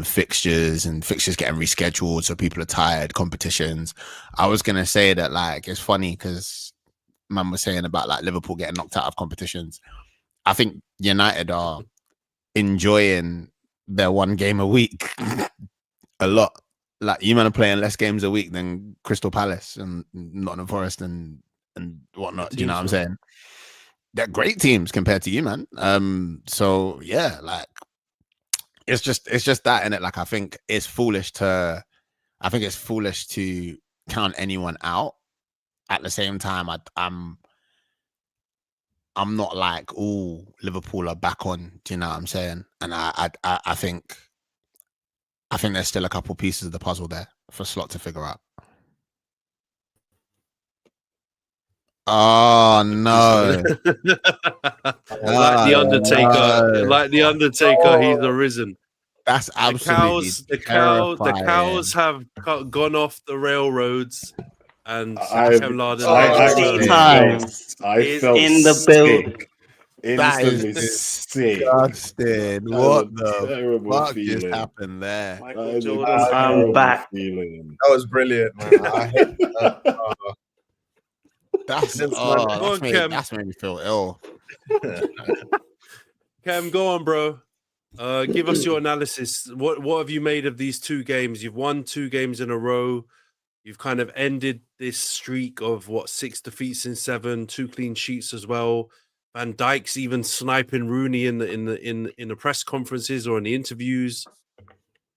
[SPEAKER 4] fixtures getting rescheduled, so people are tired, competitions. I was gonna say that, like, it's funny because man was saying about like Liverpool getting knocked out of competitions. I think United are enjoying their one game a week a lot. Like, you man are playing less games a week than Crystal Palace and Nottingham Forest and whatnot. Do you know what I'm saying? They're great teams compared to you, man. So yeah, like, it's just that, innit? Like, I think it's foolish to count anyone out. At the same time, I'm not like, oh, Liverpool are back on. Do you know what I'm saying? And I think there's still a couple pieces of the puzzle there for Slot to figure out. Oh no!
[SPEAKER 1] Like the Undertaker, like the Undertaker, he's arisen.
[SPEAKER 4] That's absolutely
[SPEAKER 1] the cows have gone off the railroads, and
[SPEAKER 5] I
[SPEAKER 1] Khem
[SPEAKER 5] felt
[SPEAKER 6] in the build.
[SPEAKER 4] That
[SPEAKER 5] Instantly
[SPEAKER 4] is
[SPEAKER 5] sick.
[SPEAKER 4] disgusting. What the
[SPEAKER 5] terrible
[SPEAKER 4] fuck
[SPEAKER 5] feeling.
[SPEAKER 4] just happened there?
[SPEAKER 1] Michael Jordan.
[SPEAKER 6] I'm back.
[SPEAKER 5] Feeling.
[SPEAKER 2] That was brilliant, man. I hate that.
[SPEAKER 4] That's made me feel ill.
[SPEAKER 1] Khem, go on, bro. Give us your analysis. What have you made of these two games? You've won 2 games in a row. You've kind of ended this streak of 6 defeats in 7, 2 clean sheets as well. Van Dijk's even sniping Rooney in the press conferences or in the interviews.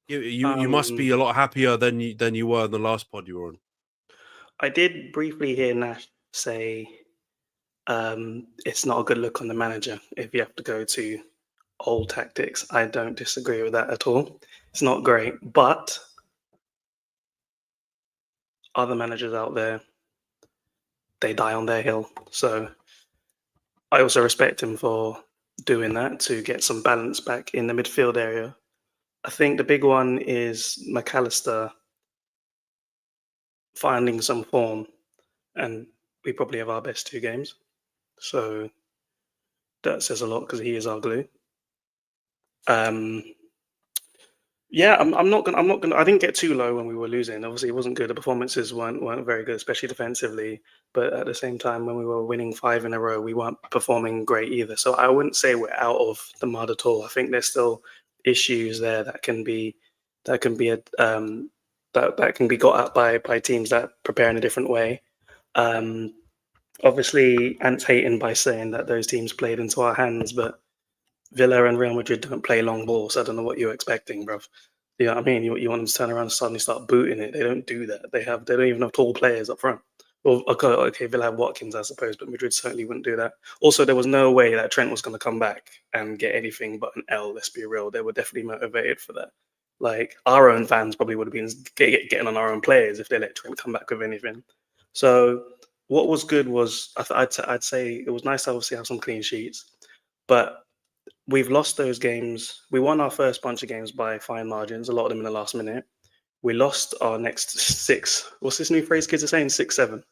[SPEAKER 1] You must be a lot happier than you were in the last pod you were on.
[SPEAKER 6] I did briefly hear Nash say it's not a good look on the manager if you have to go to old tactics. I don't disagree with that at all. It's not great, but other managers out there, they die on their hill. So I also respect him for doing that to get some balance back in the midfield area. I think the big one is McAllister finding some form, and we probably have our best 2 games. So that says a lot because he is our glue. Yeah, I'm not gonna. I didn't get too low when we were losing. Obviously, it wasn't good. The performances weren't very good, especially defensively. But at the same time, when we were winning 5 in a row, we weren't performing great either. So I wouldn't say we're out of the mud at all. I think there's still issues there that can be got at by teams that prepare in a different way. Obviously, Ant's hating by saying that those teams played into our hands, but Villa and Real Madrid don't play long ball, so I don't know what you're expecting, bruv. You know what I mean? You want them to turn around and suddenly start booting it. They don't do that. They don't even have tall players up front. Well, okay, Villa have Watkins, I suppose, but Madrid certainly wouldn't do that. Also, there was no way that Trent was going to come back and get anything but an L, let's be real. They were definitely motivated for that. Like, our own fans probably would have been getting on our own players if they let Trent come back with anything. So what was good was, I'd say it was nice to obviously have some clean sheets, but we've lost those games. We won our first bunch of games by fine margins, a lot of them in the last minute. We lost our next 6. What's this new phrase kids are saying? 6, 7.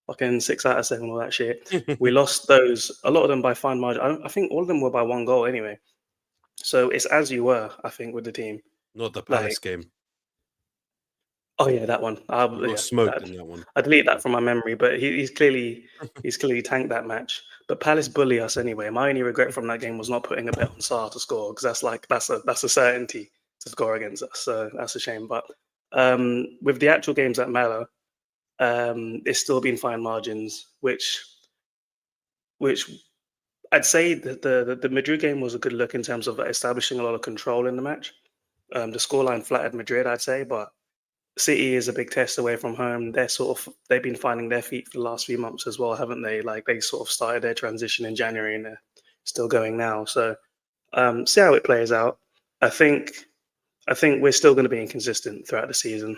[SPEAKER 6] Fucking 6 out of 7, all that shit. We lost those, a lot of them by fine margin. I think all of them were by 1 goal anyway. So it's as you were, I think, with the team.
[SPEAKER 1] Not the Palace game.
[SPEAKER 6] Oh yeah, that one.
[SPEAKER 1] Smoked in that one.
[SPEAKER 6] I delete that from my memory, but he's clearly tanked that match. But Palace bully us anyway. My only regret from that game was not putting a bet on Sarr to score, because that's a certainty to score against us. So that's a shame. But with the actual games that matter, it's still been fine margins, which I'd say that the Madrid game was a good look in terms of establishing a lot of control in the match. The scoreline flattered Madrid, I'd say, but City is a big test away from home. They've been finding their feet for the last few months as well, haven't they? Like, they sort of started their transition in January and they're still going now. So see how it plays out. I think we're still going to be inconsistent throughout the season.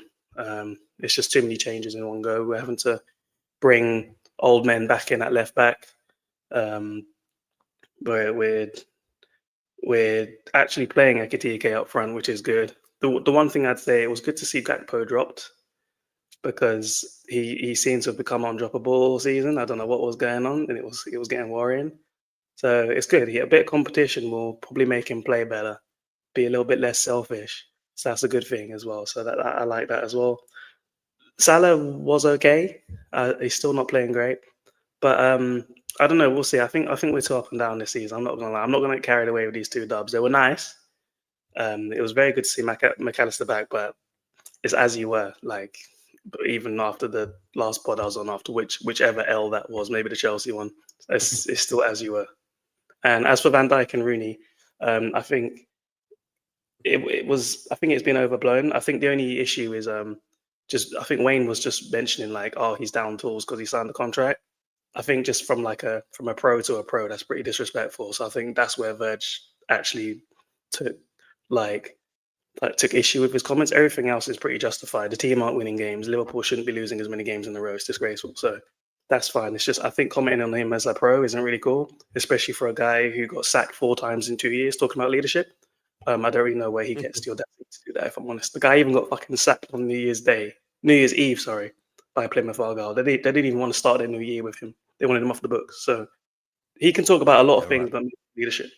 [SPEAKER 6] It's just too many changes in one go. We're having to bring old men back in at left back. We're actually playing Ekitike up front, which is good. The one thing I'd say, it was good to see Gakpo dropped, because he seems to have become undroppable all season. I don't know what was going on, and it was getting worrying. So it's good. A bit of competition will probably make him play better, be a little bit less selfish. So that's a good thing as well. So that I like that as well. Salah was okay. He's still not playing great, but I don't know. We'll see. I think we're too up and down this season. I'm not gonna lie. I'm not gonna get carried away with these 2 dubs. They were nice. It was very good to see McAllister back, but it's as you were. Like, but even after the last pod I was on, after whichever L that was, maybe the Chelsea one, it's still as you were. And as for Van Dijk and Rooney, I think it was. I think it's been overblown. I think the only issue is I think Wayne was just mentioning like, oh, he's down tools because he signed the contract. I think just from a pro to a pro, that's pretty disrespectful. So I think that's where Verge actually took issue with his comments. Everything else is pretty justified. The team aren't winning games. Liverpool shouldn't be losing as many games in a row. It's disgraceful. So that's fine. It's just I think commenting on him as a pro isn't really cool, especially for a guy who got sacked 4 times in 2 years talking about leadership. I don't really know where he gets the audacity to do that, if I'm honest. The guy even got fucking sacked on New Year's Eve, by Plymouth Argyle. They didn't even want to start their new year with him. They wanted him off the books. So he can talk about a lot of things, but leadership.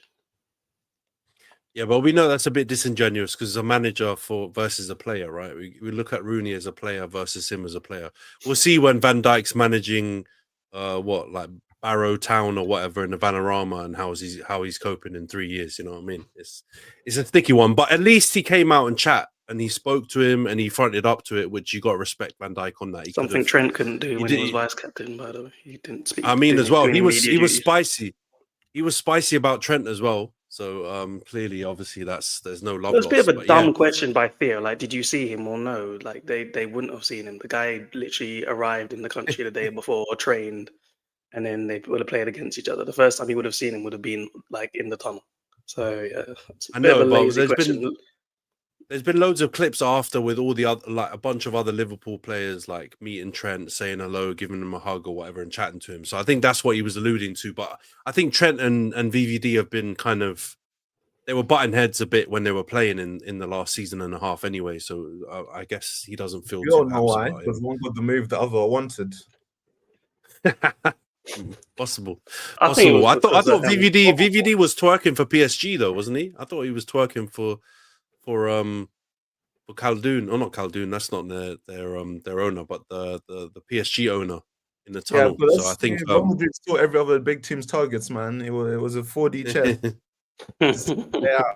[SPEAKER 1] Yeah, but we know that's a bit disingenuous because a manager versus a player, right? We look at Rooney as a player versus him as a player. We'll see when Van Dijk's managing Barrow Town or whatever in the Vanarama and how he's coping in 3 years. You know what I mean? It's a sticky one, but at least he came out and chat and he spoke to him and he fronted up to it, which you got to respect Van Dijk on that.
[SPEAKER 6] Something Trent couldn't do when he was vice captain, by the way. He didn't speak.
[SPEAKER 1] I mean, as well, he was spicy. He was spicy about Trent as well. So clearly, obviously, there's no love.
[SPEAKER 6] It was a bit of a dumb question by Theo. Like, did you see him or no? Like, they wouldn't have seen him. The guy literally arrived in the country the day before, trained, and then they would have played against each other. The first time he would have seen him would have been like in the tunnel. So yeah,
[SPEAKER 1] I know, but there's been loads of clips after with all the other, like a bunch of other Liverpool players, like meeting Trent, saying hello, giving him a hug or whatever, and chatting to him. So I think that's what he was alluding to. But I think Trent and VVD have been they were butting heads a bit when they were playing in the last season and a half anyway. So I guess he doesn't feel.
[SPEAKER 2] You don't know why, because one got the move the other wanted.
[SPEAKER 1] Possible.
[SPEAKER 6] I
[SPEAKER 1] thought VVD was twerking for PSG though, wasn't he? I thought he was twerking for Khaldoon, or not Khaldoon. That's not their owner, but the PSG owner in the tunnel.
[SPEAKER 2] Yeah,
[SPEAKER 1] so I think
[SPEAKER 2] Real Madrid saw every other big team's targets, man. It was a 4D chess. Yeah.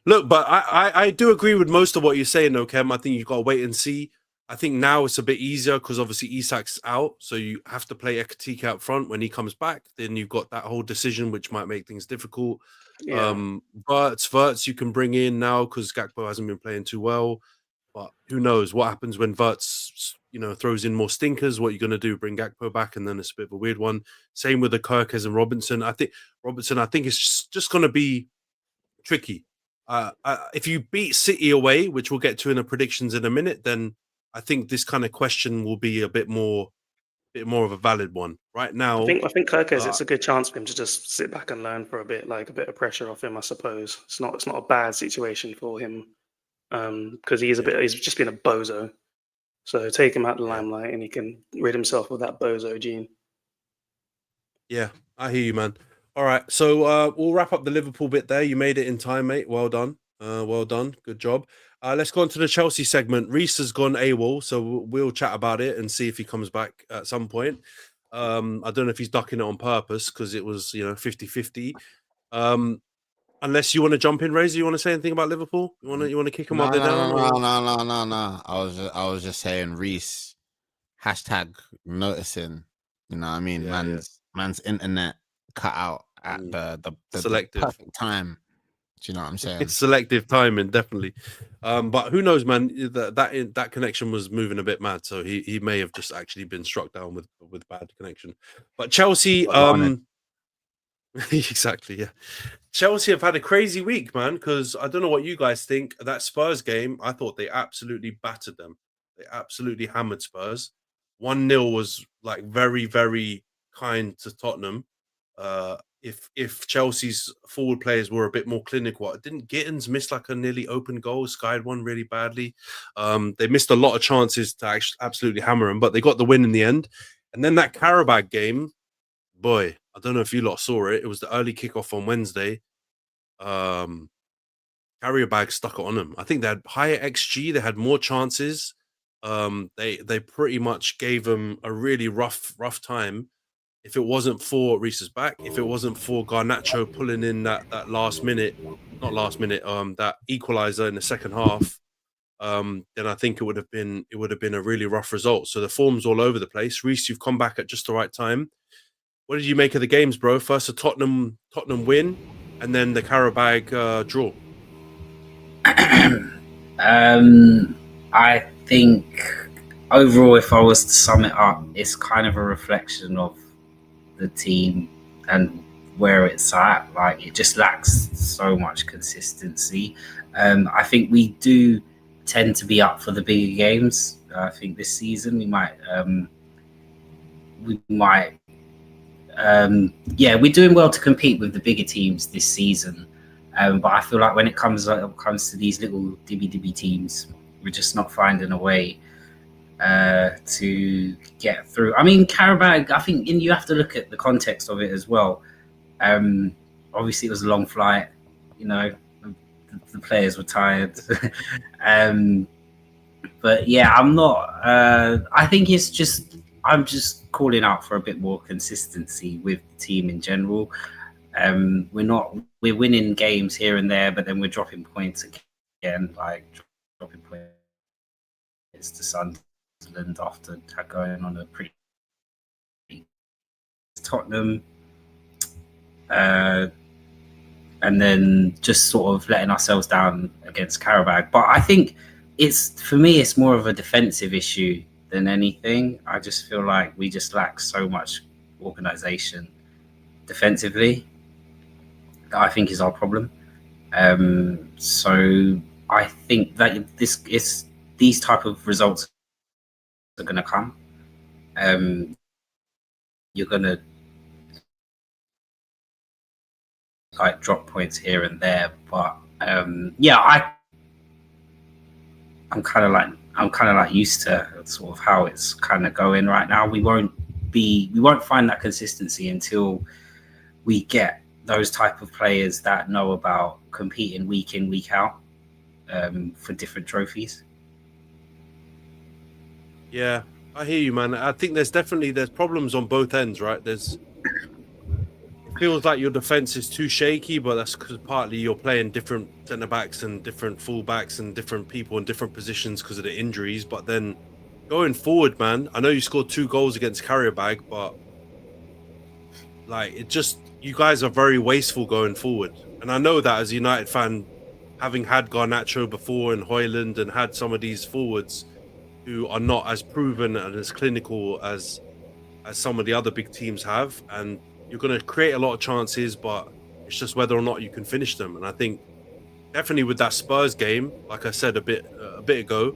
[SPEAKER 1] Look, but I do agree with most of what you're saying, though, Khem. I think you've got to wait and see. I think now it's a bit easier because obviously Isak's out, so you have to play Ekatike out front when he comes back. Then you've got that whole decision, which might make things difficult.
[SPEAKER 6] Yeah.
[SPEAKER 1] Wirtz you can bring in now because Gakpo hasn't been playing too well. But who knows what happens when Wirtz, throws in more stinkers? What you're going to do? Bring Gakpo back, and then it's a bit of a weird one. Same with the Kirkes and Robinson. I think it's just going to be tricky. If you beat City away, which we'll get to in the predictions in a minute, then I think this kind of question will be a bit more of a valid one. Right now,
[SPEAKER 6] I think Kirkes, it's a good chance for him to just sit back and learn for a bit, like a bit of pressure off him. I suppose it's not a bad situation for him because he's just been a bozo. So take him out of the limelight, and he can rid himself of that bozo gene.
[SPEAKER 1] Yeah, I hear you, man. All right, so we'll wrap up the Liverpool bit there. You made it in time, mate. Well done. Good job. Let's go on to the Chelsea segment. Rhys has gone AWOL, so we'll chat about it and see if he comes back at some point. I don't know if he's ducking it on purpose because it was 50-50. Unless you want to jump in, Razor, you want to say anything about Liverpool? You want to kick him while they're down?
[SPEAKER 4] No. I was just saying Rhys hashtag noticing. You know what I mean? Man's internet cut out at the
[SPEAKER 1] selective
[SPEAKER 4] perfect time. Do you know what I'm saying?
[SPEAKER 1] It's selective timing, definitely. But who knows, man? That connection was moving a bit mad, so he may have just actually been struck down with bad connection. But Chelsea, exactly, yeah. Chelsea have had a crazy week, man. Because I don't know what you guys think. That Spurs game, I thought they absolutely battered them. They absolutely hammered Spurs. 1-0 was like very, very kind to Tottenham. If Chelsea's forward players were a bit more clinical, didn't Gittins miss like a nearly open goal, skied one really badly? They missed a lot of chances to actually absolutely hammer them, but they got the win in the end. And then that Karabag game, boy, I don't know if you lot saw it. It was the early kickoff on Wednesday. Carrier bag stuck it on them. I think they had higher XG. They had more chances. They pretty much gave them a really rough time. If it wasn't for Rhys's back, if it wasn't for Garnacho pulling in that last minute, not last minute, that equalizer in the second half, then I think it would have been a really rough result. So the form's all over the place. Rhys, you've come back at just the right time. What did you make of the games, bro? First a Tottenham win, and then the Qarabag draw.
[SPEAKER 3] I think overall, if I was to sum it up, it's kind of a reflection of the team and where it's at. Like, it just lacks so much consistency. I think we do tend to be up for the bigger games. I think this season we might we're doing well to compete with the bigger teams this season. But I feel like when it comes to these little dibby teams, we're just not finding a way to get through. I mean, Qarabag, I think you have to look at the context of it as well. Obviously, it was a long flight. You know, the players were tired. But yeah, I'm not. I think I'm just calling out for a bit more consistency with the team in general. We're winning games here and there, but then we're dropping points again, like dropping points to Sunderland after going on a pretty Tottenham, and then just sort of letting ourselves down against Qarabag. But I think for me, it's more of a defensive issue than anything. I just feel like we just lack so much organisation defensively. That I think is our problem. So I think that these type of results are going to come. You're going to like drop points here and there, but I'm kind of like used to sort of how it's kind of going right now. We won't find that consistency until we get those type of players that know about competing week in, week out for different trophies.
[SPEAKER 1] Yeah, I hear you, man. I think there's problems on both ends, right? It feels like your defense is too shaky, but that's because partly you're playing different centre backs and different full backs and different people in different positions because of the injuries. But then going forward, man, I know you scored 2 goals against Qarabag, but like you guys are very wasteful going forward. And I know that as a United fan, having had Garnacho before and Højlund and had some of these forwards who are not as proven and as clinical as some of the other big teams have. And you're going to create a lot of chances, but it's just whether or not you can finish them. And I think definitely with that Spurs game, like I said a bit ago,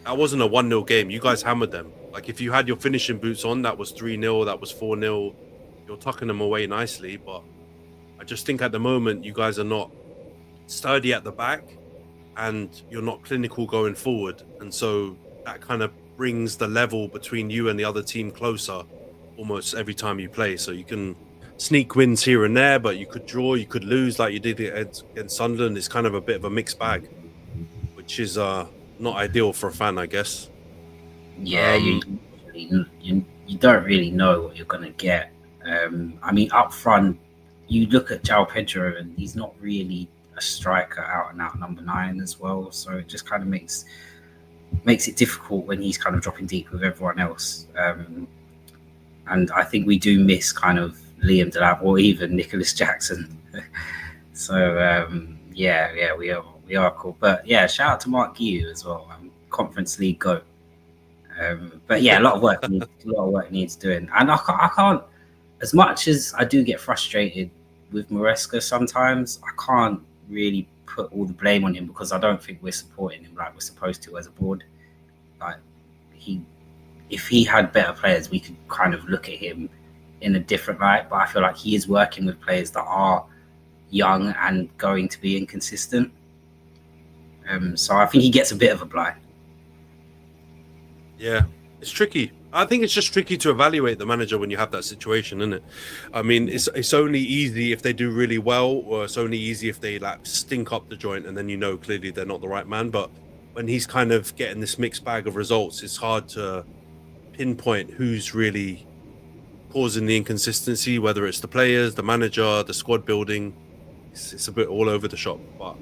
[SPEAKER 1] that wasn't a 1-0 game. You guys hammered them. Like if you had your finishing boots on, that was 3-0, that was 4-0. You're tucking them away nicely, but I just think at the moment you guys are not sturdy at the back and you're not clinical going forward. And so that kind of brings the level between you and the other team closer almost every time you play. So you can sneak wins here and there, but you could draw, you could lose like you did against Sunderland. It's kind of a bit of a mixed bag, which is not ideal for a fan, I guess.
[SPEAKER 3] Yeah, you don't really know what you're going to get. I mean, up front, you look at João Pedro and he's not really a striker out and out number 9 as well. So it just kind of makes it difficult when he's kind of dropping deep with everyone else. And I think we do miss kind of Liam Delap or even Nicholas Jackson. So we are cool. But yeah, shout out to Mark Guiu as well. Conference League GOAT. But yeah, a lot of work needs doing. And I can't, as much as I do get frustrated with Maresca sometimes, I can't really put all the blame on him because I don't think we're supporting him like we're supposed to as a board. Like if he had better players, we could kind of look at him in a different light. But I feel like he is working with players that are young and going to be inconsistent. So I think he gets a bit of a blight.
[SPEAKER 1] Yeah, it's tricky. I think it's just tricky to evaluate the manager when you have that situation, isn't it? I mean, it's only easy if they do really well, or it's only easy if they like stink up the joint, and then you know clearly they're not the right man. But when he's kind of getting this mixed bag of results, it's hard to pinpoint who's really causing the inconsistency, whether it's the players, the manager, the squad building. It's a bit all over the shop. But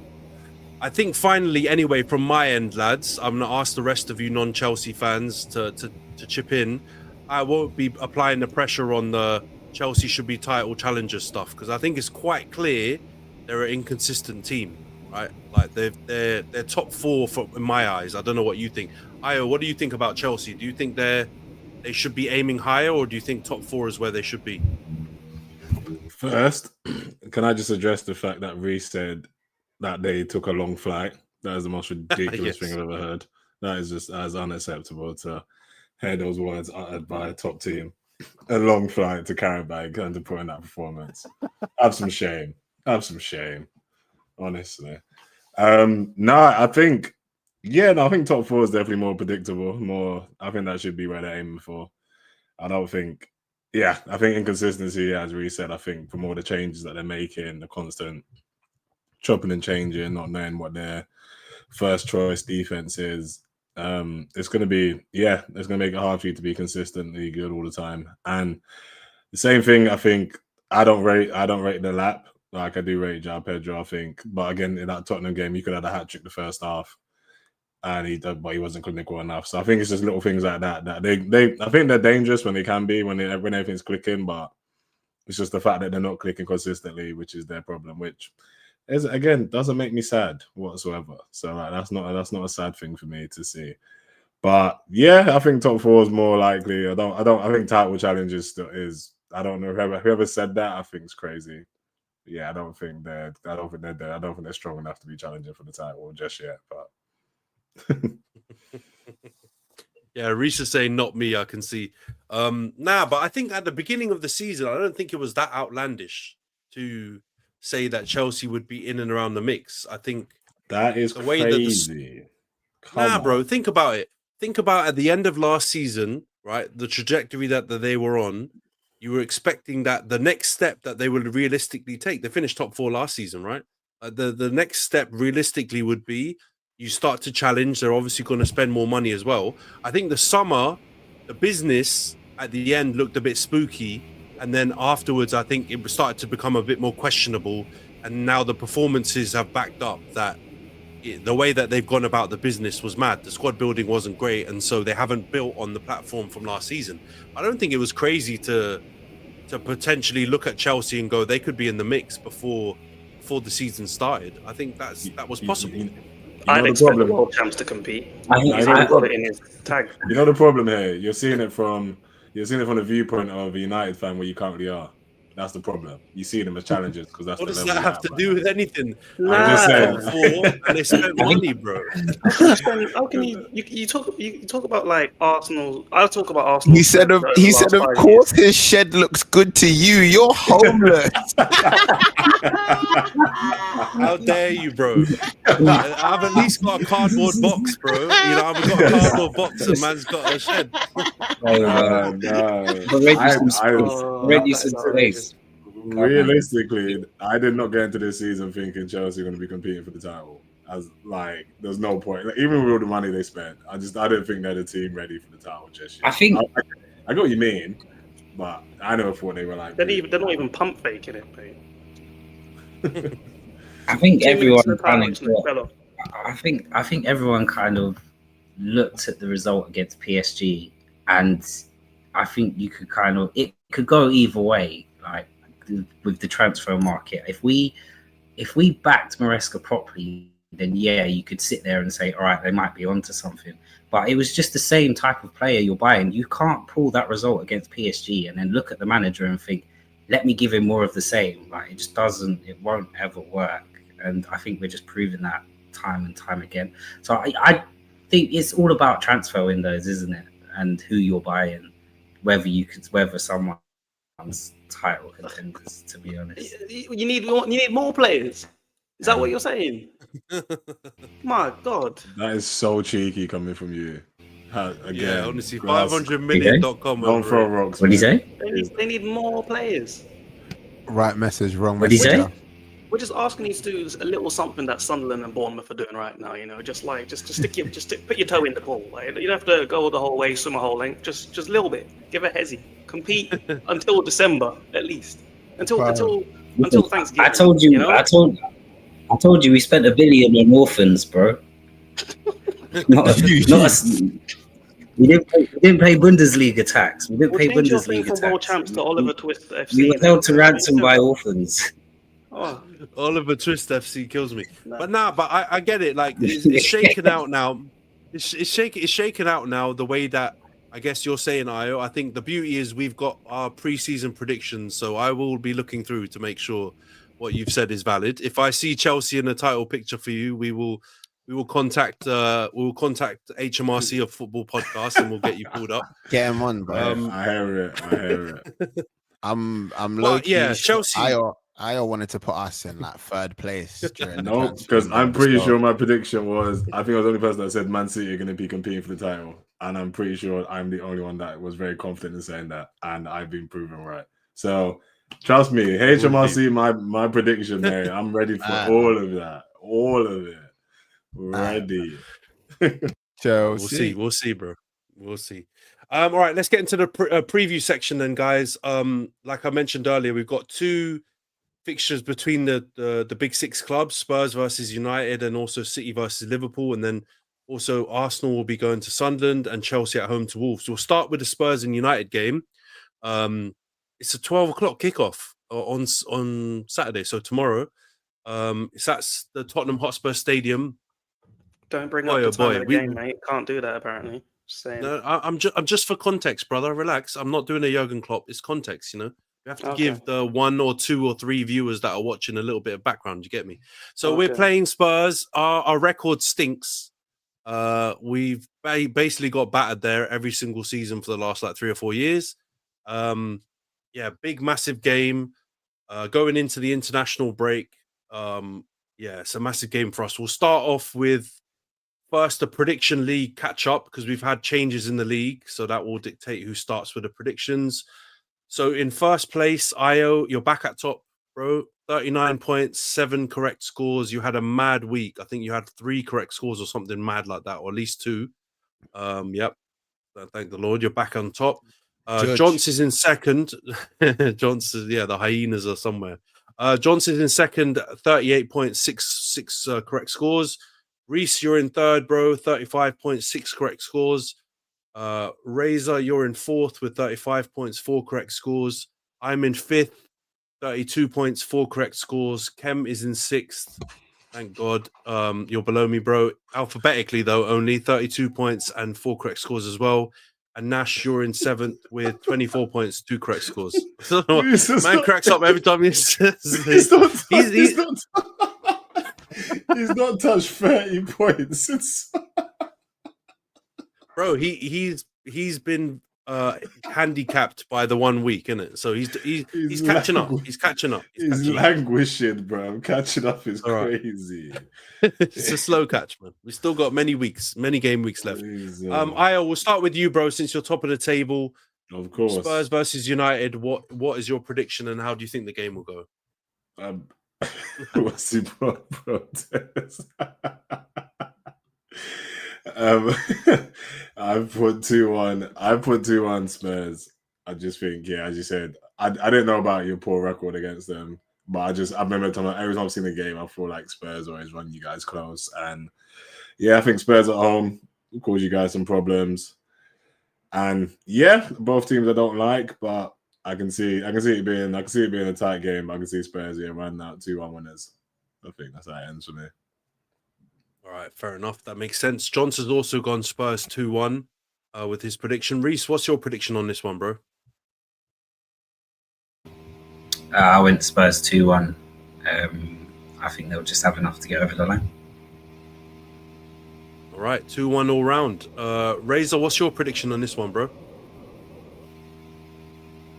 [SPEAKER 1] I think finally, anyway, from my end, lads, I'm going to ask the rest of you non-Chelsea fans to chip in. I won't be applying the pressure on the Chelsea should be title challengers stuff, because I think it's quite clear they're an inconsistent team, right? Like they're top four in my eyes. I don't know what you think. Io, what do you think about Chelsea? Do you think they should be aiming higher, or do you think top four is where they should be?
[SPEAKER 5] First, can I just address the fact that Rhys said that they took a long flight? That is the most ridiculous thing I've ever heard. That is just as unacceptable to hear those words uttered by a top team. A long flight to Carabag and to put in that performance. Have some shame. Have some shame. Honestly. I think top four is definitely more predictable. I think that should be where they're aiming for. I think inconsistency, as Rhys said, I think from all the changes that they're making, the constant chopping and changing, not knowing what their first choice defense is, it's going to make it hard for you to be consistently good all the time. And the same thing, I think, I don't rate the lap like I do rate João Pedro, I think. But again, in that Tottenham game, you could have a hat-trick the first half, and he wasn't clinical enough. So I think it's just little things like that I think they're dangerous when they can be, when everything's clicking, but it's just the fact that they're not clicking consistently, which is their problem, which is, again, doesn't make me sad whatsoever. So that's not a sad thing for me to see. But yeah, I think top four is more likely. I think title challenges still is. I don't know whoever said that. I think it's crazy. Yeah, I don't think they're strong enough to be challenging for the title just yet. But
[SPEAKER 1] yeah, Rhys is saying not me. I can see. But I think at the beginning of the season, I don't think it was that outlandish to say that Chelsea would be in and around the mix. I think
[SPEAKER 5] that is the way crazy.
[SPEAKER 1] Bro, think about it. Think about at the end of last season, right? The trajectory that they were on. You were expecting that the next step that they would realistically take. They finished top four last season, right? The next step realistically would be you start to challenge. They're obviously going to spend more money as well. I think the summer, the business at the end looked a bit spooky. And then afterwards, I think it started to become a bit more questionable. And now the performances have backed up that the way that they've gone about the business was mad. The squad building wasn't great. And so they haven't built on the platform from last season. I don't think it was crazy to potentially look at Chelsea and go, they could be in the mix before the season started. I think that was possible.
[SPEAKER 6] I'd expect the world champs to compete. He's got it in his tag.
[SPEAKER 5] You know the problem here? You're seeing it from the viewpoint of a United fan where you currently are. That's the problem. You see them as challenges because that's
[SPEAKER 1] what
[SPEAKER 5] the
[SPEAKER 1] does
[SPEAKER 5] level
[SPEAKER 1] that have to do with anything?
[SPEAKER 5] I'm just saying.
[SPEAKER 1] And they spent money, bro.
[SPEAKER 6] How can you talk about like Arsenal? I'll talk about Arsenal.
[SPEAKER 4] He said, of course, his shed looks good to you. You're homeless.
[SPEAKER 1] How dare you, bro? I've at least got a cardboard box, bro. You know, I've got a cardboard box and man's got a shed.
[SPEAKER 5] Realistically, I did not get into this season thinking Chelsea are going to be competing for the title. As like, there's no point. Like, even with all the money they spent, I didn't think they're the team ready for the title just yet.
[SPEAKER 3] I think
[SPEAKER 5] I get what you mean, but I never thought they were like.
[SPEAKER 6] They're not even pump faking it, mate.
[SPEAKER 3] I think everyone I think everyone kind of looked at the result against PSG, and I think you could it could go either way. Like with the transfer market, if we backed Maresca properly, then yeah, you could sit there and say, all right, they might be onto something. But it was just the same type of player you're buying. You can't pull that result against PSG and then look at the manager and think, let me give him more of the same. Like it won't ever work. And I think we're just proving that time and time again. So I think it's all about transfer windows, isn't it? And who you're buying, whether someone's title contenders, to be honest.
[SPEAKER 6] You need more players. Is that what you're saying? My God.
[SPEAKER 5] That is so cheeky coming from you. Again,
[SPEAKER 1] Yeah, honestly,
[SPEAKER 5] grass.
[SPEAKER 1] 500million.com.
[SPEAKER 5] Don't throw rocks.
[SPEAKER 3] What did he
[SPEAKER 5] man.
[SPEAKER 3] say?
[SPEAKER 6] They need more players.
[SPEAKER 4] Right message, wrong
[SPEAKER 3] What did he
[SPEAKER 4] message.
[SPEAKER 3] say?
[SPEAKER 6] We're just asking you to do a little something that Sunderland and Bournemouth are doing right now. You know, just put your toe in the pool. Like, you don't have to go the whole way, swim a whole length. Just a little bit. Give a hezzy. Compete until December at least. Until Thanksgiving.
[SPEAKER 3] I told you.
[SPEAKER 6] You know?
[SPEAKER 3] I told you we spent $1 billion on orphans, bro. We didn't pay Bundesliga tax. We didn't pay
[SPEAKER 6] Change your thing
[SPEAKER 3] Bundesliga
[SPEAKER 6] from world
[SPEAKER 3] tax.
[SPEAKER 6] champs to Oliver Twist FC.
[SPEAKER 3] We were held to ransom by orphans.
[SPEAKER 6] Oh,
[SPEAKER 1] Oliver Twist FC kills me.
[SPEAKER 6] no.
[SPEAKER 1] But I get it. Like it's shaken out now. It's shaken out now the way that I guess you're saying, Io. I think the beauty is we've got our preseason predictions, so I will be looking through to make sure what you've said is valid. If I see Chelsea in the title picture for you, we will contact HMRC of Football Podcast and we'll get you pulled up.
[SPEAKER 4] Get him on, bro.
[SPEAKER 5] I hear it.
[SPEAKER 4] I'm
[SPEAKER 1] Well,
[SPEAKER 4] low key.
[SPEAKER 1] yeah, Chelsea.
[SPEAKER 4] I wanted to put us in like third place during the
[SPEAKER 5] No,
[SPEAKER 4] transfer
[SPEAKER 5] because I'm
[SPEAKER 4] window,
[SPEAKER 5] pretty
[SPEAKER 4] so-
[SPEAKER 5] sure my prediction was I think I was the only person that said Man City are going to be competing for the title, and I'm pretty sure I'm the only one that was very confident in saying that, and I've been proven right. So trust me, HMRC, my prediction there. I'm ready for all of it. Ready.
[SPEAKER 4] Chelsea.
[SPEAKER 1] We'll see, bro. We'll see. All right, let's get into the preview section then, guys. Like I mentioned earlier, we've got two fixtures between the big six clubs: Spurs versus United, and also City versus Liverpool, and then also Arsenal will be going to Sunderland and Chelsea at home to Wolves. We'll start with the Spurs and United game. It's a 12 o'clock kickoff on Saturday, so tomorrow. It's at the Tottenham Hotspur Stadium.
[SPEAKER 6] Don't bring up the time of the game, mate. Can't do that, apparently. Just saying.
[SPEAKER 1] No, I'm just for context, brother. Relax. I'm not doing a Jurgen Klopp. It's context, you know. You have to give the 1 or 2 or 3 viewers that are watching a little bit of background. You get me? So we're playing Spurs. Our record stinks. We've basically got battered there every single season for the last like 3 or 4 years. Big massive game. Going into the international break. It's a massive game for us. We'll start off with first the prediction league catch up because we've had changes in the league, so that will dictate who starts with the predictions. So in first place, Io, you're back at top, bro. 39 points, 7 correct scores. You had a mad week. I think you had 3 correct scores or something mad like that, or at least 2. Yep. Thank the Lord. You're back on top. Johnson's in second. Johnson, the hyenas are somewhere. Johnson's in second, 38.66 correct scores. Rhys, you're in third, bro, 35.6 correct scores. Razor, you're in fourth with 35 points, 4 correct scores. I'm in fifth, 32 points, 4 correct scores. Khem is in sixth. Thank God. You're below me, bro. Alphabetically, though, only 32 points and 4 correct scores as well. And Nash, you're in seventh with 24 points, 2 correct scores. Man cracks up every time he says this.
[SPEAKER 5] He's not touched 30 points.
[SPEAKER 1] Bro, he's been handicapped by the 1 week, innit? So he's catching up. He's catching up.
[SPEAKER 5] He's languishing, bro. Catching up is crazy.
[SPEAKER 1] It's a slow catch, man. We still got many game weeks left. Io, we'll start with you, bro, since you're top of the table.
[SPEAKER 5] Of course.
[SPEAKER 1] Spurs versus United. What is your prediction and how do you think the game will go?
[SPEAKER 5] What's the protest? I put 2-1. I put 2-1 Spurs. I just think, as you said, I didn't know about your poor record against them, but I remember every time I've seen the game, I feel like Spurs always run you guys close. And I think Spurs at home will cause you guys some problems. And both teams I don't like, but I can see it being a tight game. I can see Spurs running out 2-1 winners. I think that's how it ends for me.
[SPEAKER 1] All right, fair enough. That makes sense. Johnson's also gone Spurs 2-1 with his prediction. Rhys, what's your prediction on this one, bro?
[SPEAKER 3] I went Spurs 2-1. I think they'll just have enough to get over the line.
[SPEAKER 1] All right, 2-1 all round. Razor, what's your prediction on this one, bro?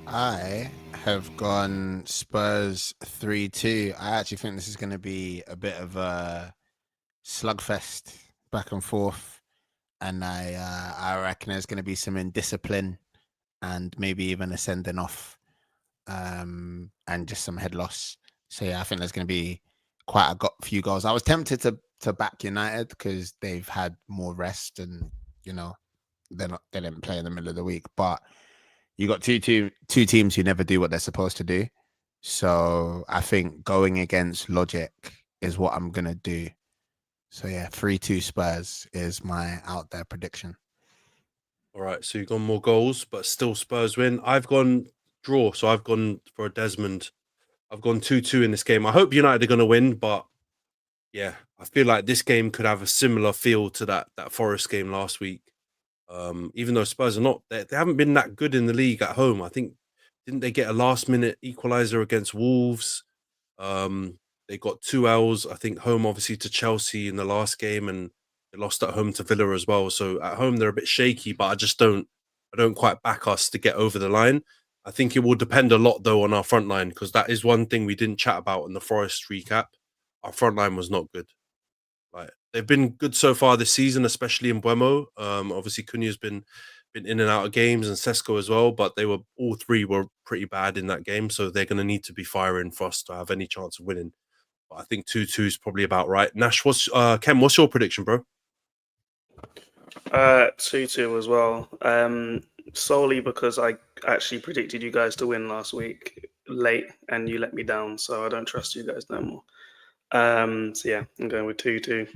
[SPEAKER 4] I have gone Spurs 3-2. I actually think this is going to be a bit of a slugfest back and forth. and I reckon there's going to be some indiscipline and maybe even a sending off, and just some head loss. So yeah, I think there's going to be quite a few goals. I was tempted to back United because they've had more rest and they didn't play in the middle of the week, but you got two teams who never do what they're supposed to do. So I think going against logic is what I'm gonna do. So yeah, 3-2 Spurs is my out there prediction.
[SPEAKER 1] All right, so you've gone more goals, but still Spurs win. I've gone draw, so I've gone for a Desmond. I've gone 2-2 in this game. I hope United are going to win, but yeah, I feel like this game could have a similar feel to that Forest game last week. Even though Spurs are not, they haven't been that good in the league at home. I think, didn't they get a last minute equaliser against Wolves? They got 2 L's, I think, home obviously to Chelsea in the last game, and they lost at home to Villa as well. So at home they're a bit shaky, but I don't quite back us to get over the line. I think it will depend a lot though on our front line, because that is one thing we didn't chat about in the Forest recap. Our front line was not good. Like, they've been good so far this season, especially in Buemo. Obviously Cunha's been in and out of games, and Sesko as well, but all three were pretty bad in that game, so they're going to need to be firing for us to have any chance of winning. But I think 2-2 is probably about right. Nash, Khem, what's your prediction, bro?
[SPEAKER 6] 2-2 as well. Solely because I actually predicted you guys to win last week late, and you let me down, so I don't trust you guys no more. So yeah, I'm going with 2-2.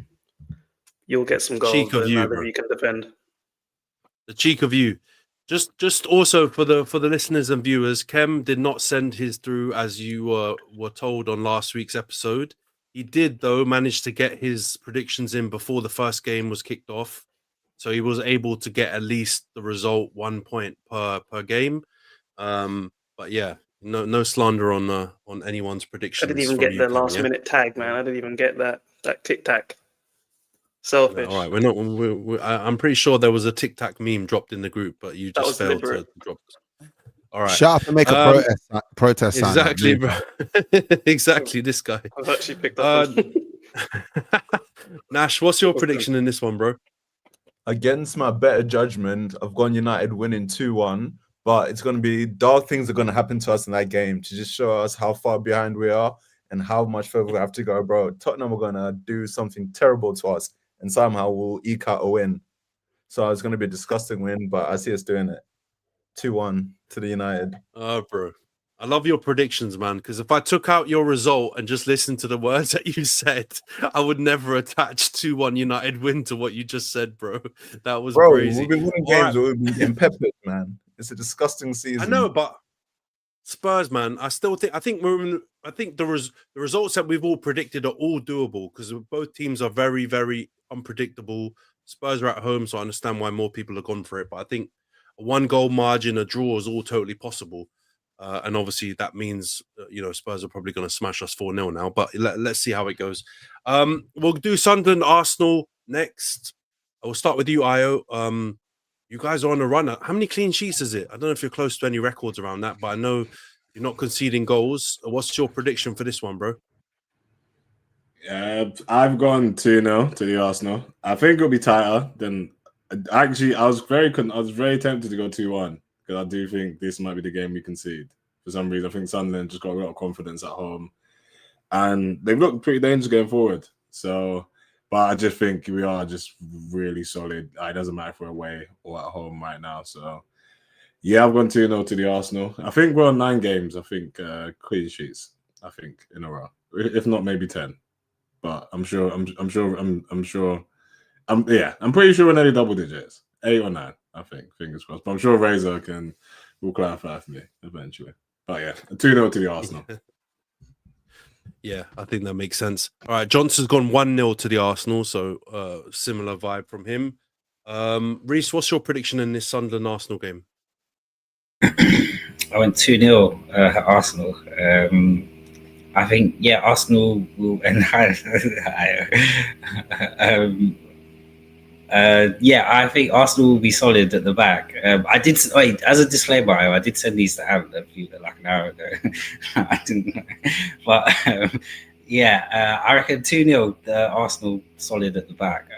[SPEAKER 6] You'll get some goals, but neither of you can defend.
[SPEAKER 1] The cheek of you. Just also for the listeners and viewers, Khem did not send his through as you were told on last week's episode. He did, though, manage to get his predictions in before the first game was kicked off. So he was able to get at least the result 1 point per game. But yeah, no slander on anyone's predictions.
[SPEAKER 6] I didn't even get the last minute tag, man. I didn't even get that tic tac. Selfish.
[SPEAKER 1] No, all right, I'm pretty sure there was a tic tac meme dropped in the group, but you just failed to drop it. All right,
[SPEAKER 4] shut up and make a protest.
[SPEAKER 1] Exactly, bro. Exactly, this guy.
[SPEAKER 6] I've actually picked up.
[SPEAKER 1] Nash, what's your prediction in this one, bro?
[SPEAKER 2] Against my better judgment, I've gone United winning 2-1, but it's going to be dark things are going to happen to us in that game to just show us how far behind we are and how much further we have to go, bro. Tottenham are going to do something terrible to us, and somehow we'll eke out a win. So it's going to be a disgusting win, but I see us doing it. 2-1 to the United.
[SPEAKER 1] Oh, bro. I love your predictions, man, because if I took out your result and just listened to the words that you said, I would never attach 2-1 United win to what you just said, bro. That was crazy.
[SPEAKER 2] We've been winning games, we've been getting peppered, man. It's a disgusting season.
[SPEAKER 1] I know, but Spurs, man, I think the results that we've all predicted are all doable, because both teams are very, very unpredictable. Spurs are at home, so I understand why more people have gone for it. But I think a 1-goal margin, a draw is all totally possible. And obviously that means, Spurs are probably going to smash us 4-0 now. But let's see how it goes. We'll do Sunderland, Arsenal next. We'll start with you, Io. You guys are on a run. How many clean sheets is it? I don't know if you're close to any records around that, but I know you're not conceding goals. What's your prediction for this one, bro?
[SPEAKER 5] I've gone 2-0 to the Arsenal. I think it'll be tighter than. Actually, I was very tempted to go 2-1. Because I do think this might be the game we concede. For some reason, I think Sunderland just got a lot of confidence at home. And they've looked pretty dangerous going forward. So, but I just think we are just really solid. It doesn't matter if we're away or at home right now. So, yeah, I've gone 2-0 to the Arsenal. I think we're on 9 games. I think clean sheets. I think in a row, if not maybe 10. But I'm pretty sure we're nearly double digits, 8 or 9. I think, fingers crossed. But I'm sure Razor will clarify for me eventually. But yeah, 2-0 to the Arsenal.
[SPEAKER 1] Yeah, I think that makes sense. All right, Johnson's gone 1-0 to the Arsenal, so similar vibe from him. Rhys, what's your prediction in this Sunderland Arsenal game?
[SPEAKER 3] I went 2-0 Arsenal. I think, Arsenal will end. I think Arsenal will be solid at the back. I did as a disclaimer, I did send these to Ant like an hour ago. I didn't, but I reckon 2-0 Arsenal solid at the back.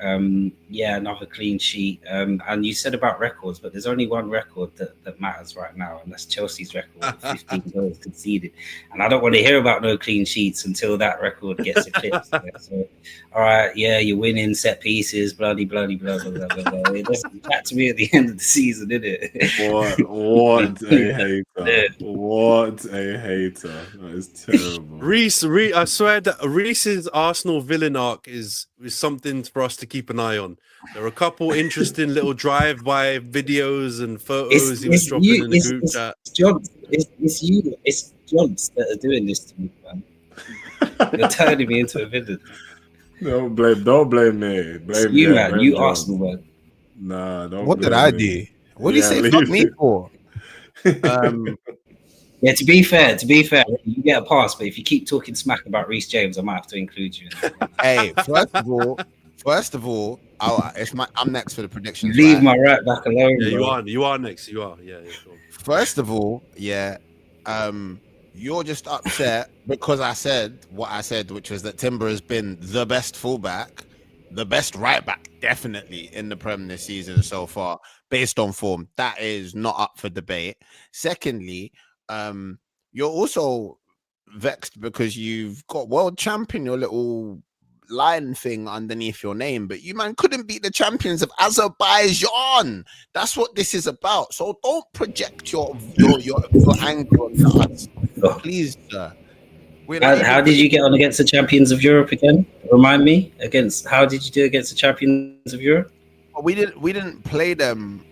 [SPEAKER 3] Yeah, another clean sheet. And you said about records, but there's only one record that matters right now, and that's Chelsea's record of 15 goals conceded. And I don't want to hear about no clean sheets until that record gets eclipsed. Yeah, so, all right, yeah, you're winning set pieces, bloody, blah, blah, blah, blah, blah. It doesn't chat to me at the end of the season, did it?
[SPEAKER 5] What a hater. What a hater. That is terrible.
[SPEAKER 1] Rhys, I swear that Rhys's Arsenal villain arc is something for us to keep an eye on. There are a couple interesting little drive-by videos and photos he was dropping in the group chat.
[SPEAKER 3] It's Johns that are doing this to me, man. You're turning me into a villain.
[SPEAKER 5] Don't blame me. Blame
[SPEAKER 3] you, man.
[SPEAKER 5] blame
[SPEAKER 3] You
[SPEAKER 5] John.
[SPEAKER 3] Arsenal, man.
[SPEAKER 5] Nah, don't.
[SPEAKER 4] What did
[SPEAKER 5] blame
[SPEAKER 4] I
[SPEAKER 5] me.
[SPEAKER 4] do? What do you say fuck me for?
[SPEAKER 3] Yeah, to be fair, you get a pass, but if you keep talking smack about Rhys James, I might have to include you.
[SPEAKER 4] Hey, first of all, I'm next for the predictions.
[SPEAKER 3] Leave
[SPEAKER 4] right?
[SPEAKER 3] my right back alone.
[SPEAKER 1] Yeah,
[SPEAKER 3] bro.
[SPEAKER 1] you are next. You are. Yeah, sure.
[SPEAKER 4] First of all, yeah, you're just upset because I said what I said, which was that Timber has been the best fullback, the best right back, definitely in the Prem this season so far, based on form. That is not up for debate. Secondly, you're also vexed because you've got world champion, your little line thing underneath your name, but you man couldn't beat the champions of Azerbaijan. That's what this is about. So don't project your anger on us, please, sir.
[SPEAKER 3] How did you get on against the champions of Europe again? Remind me. How did you do against the champions of Europe?
[SPEAKER 4] We didn't play them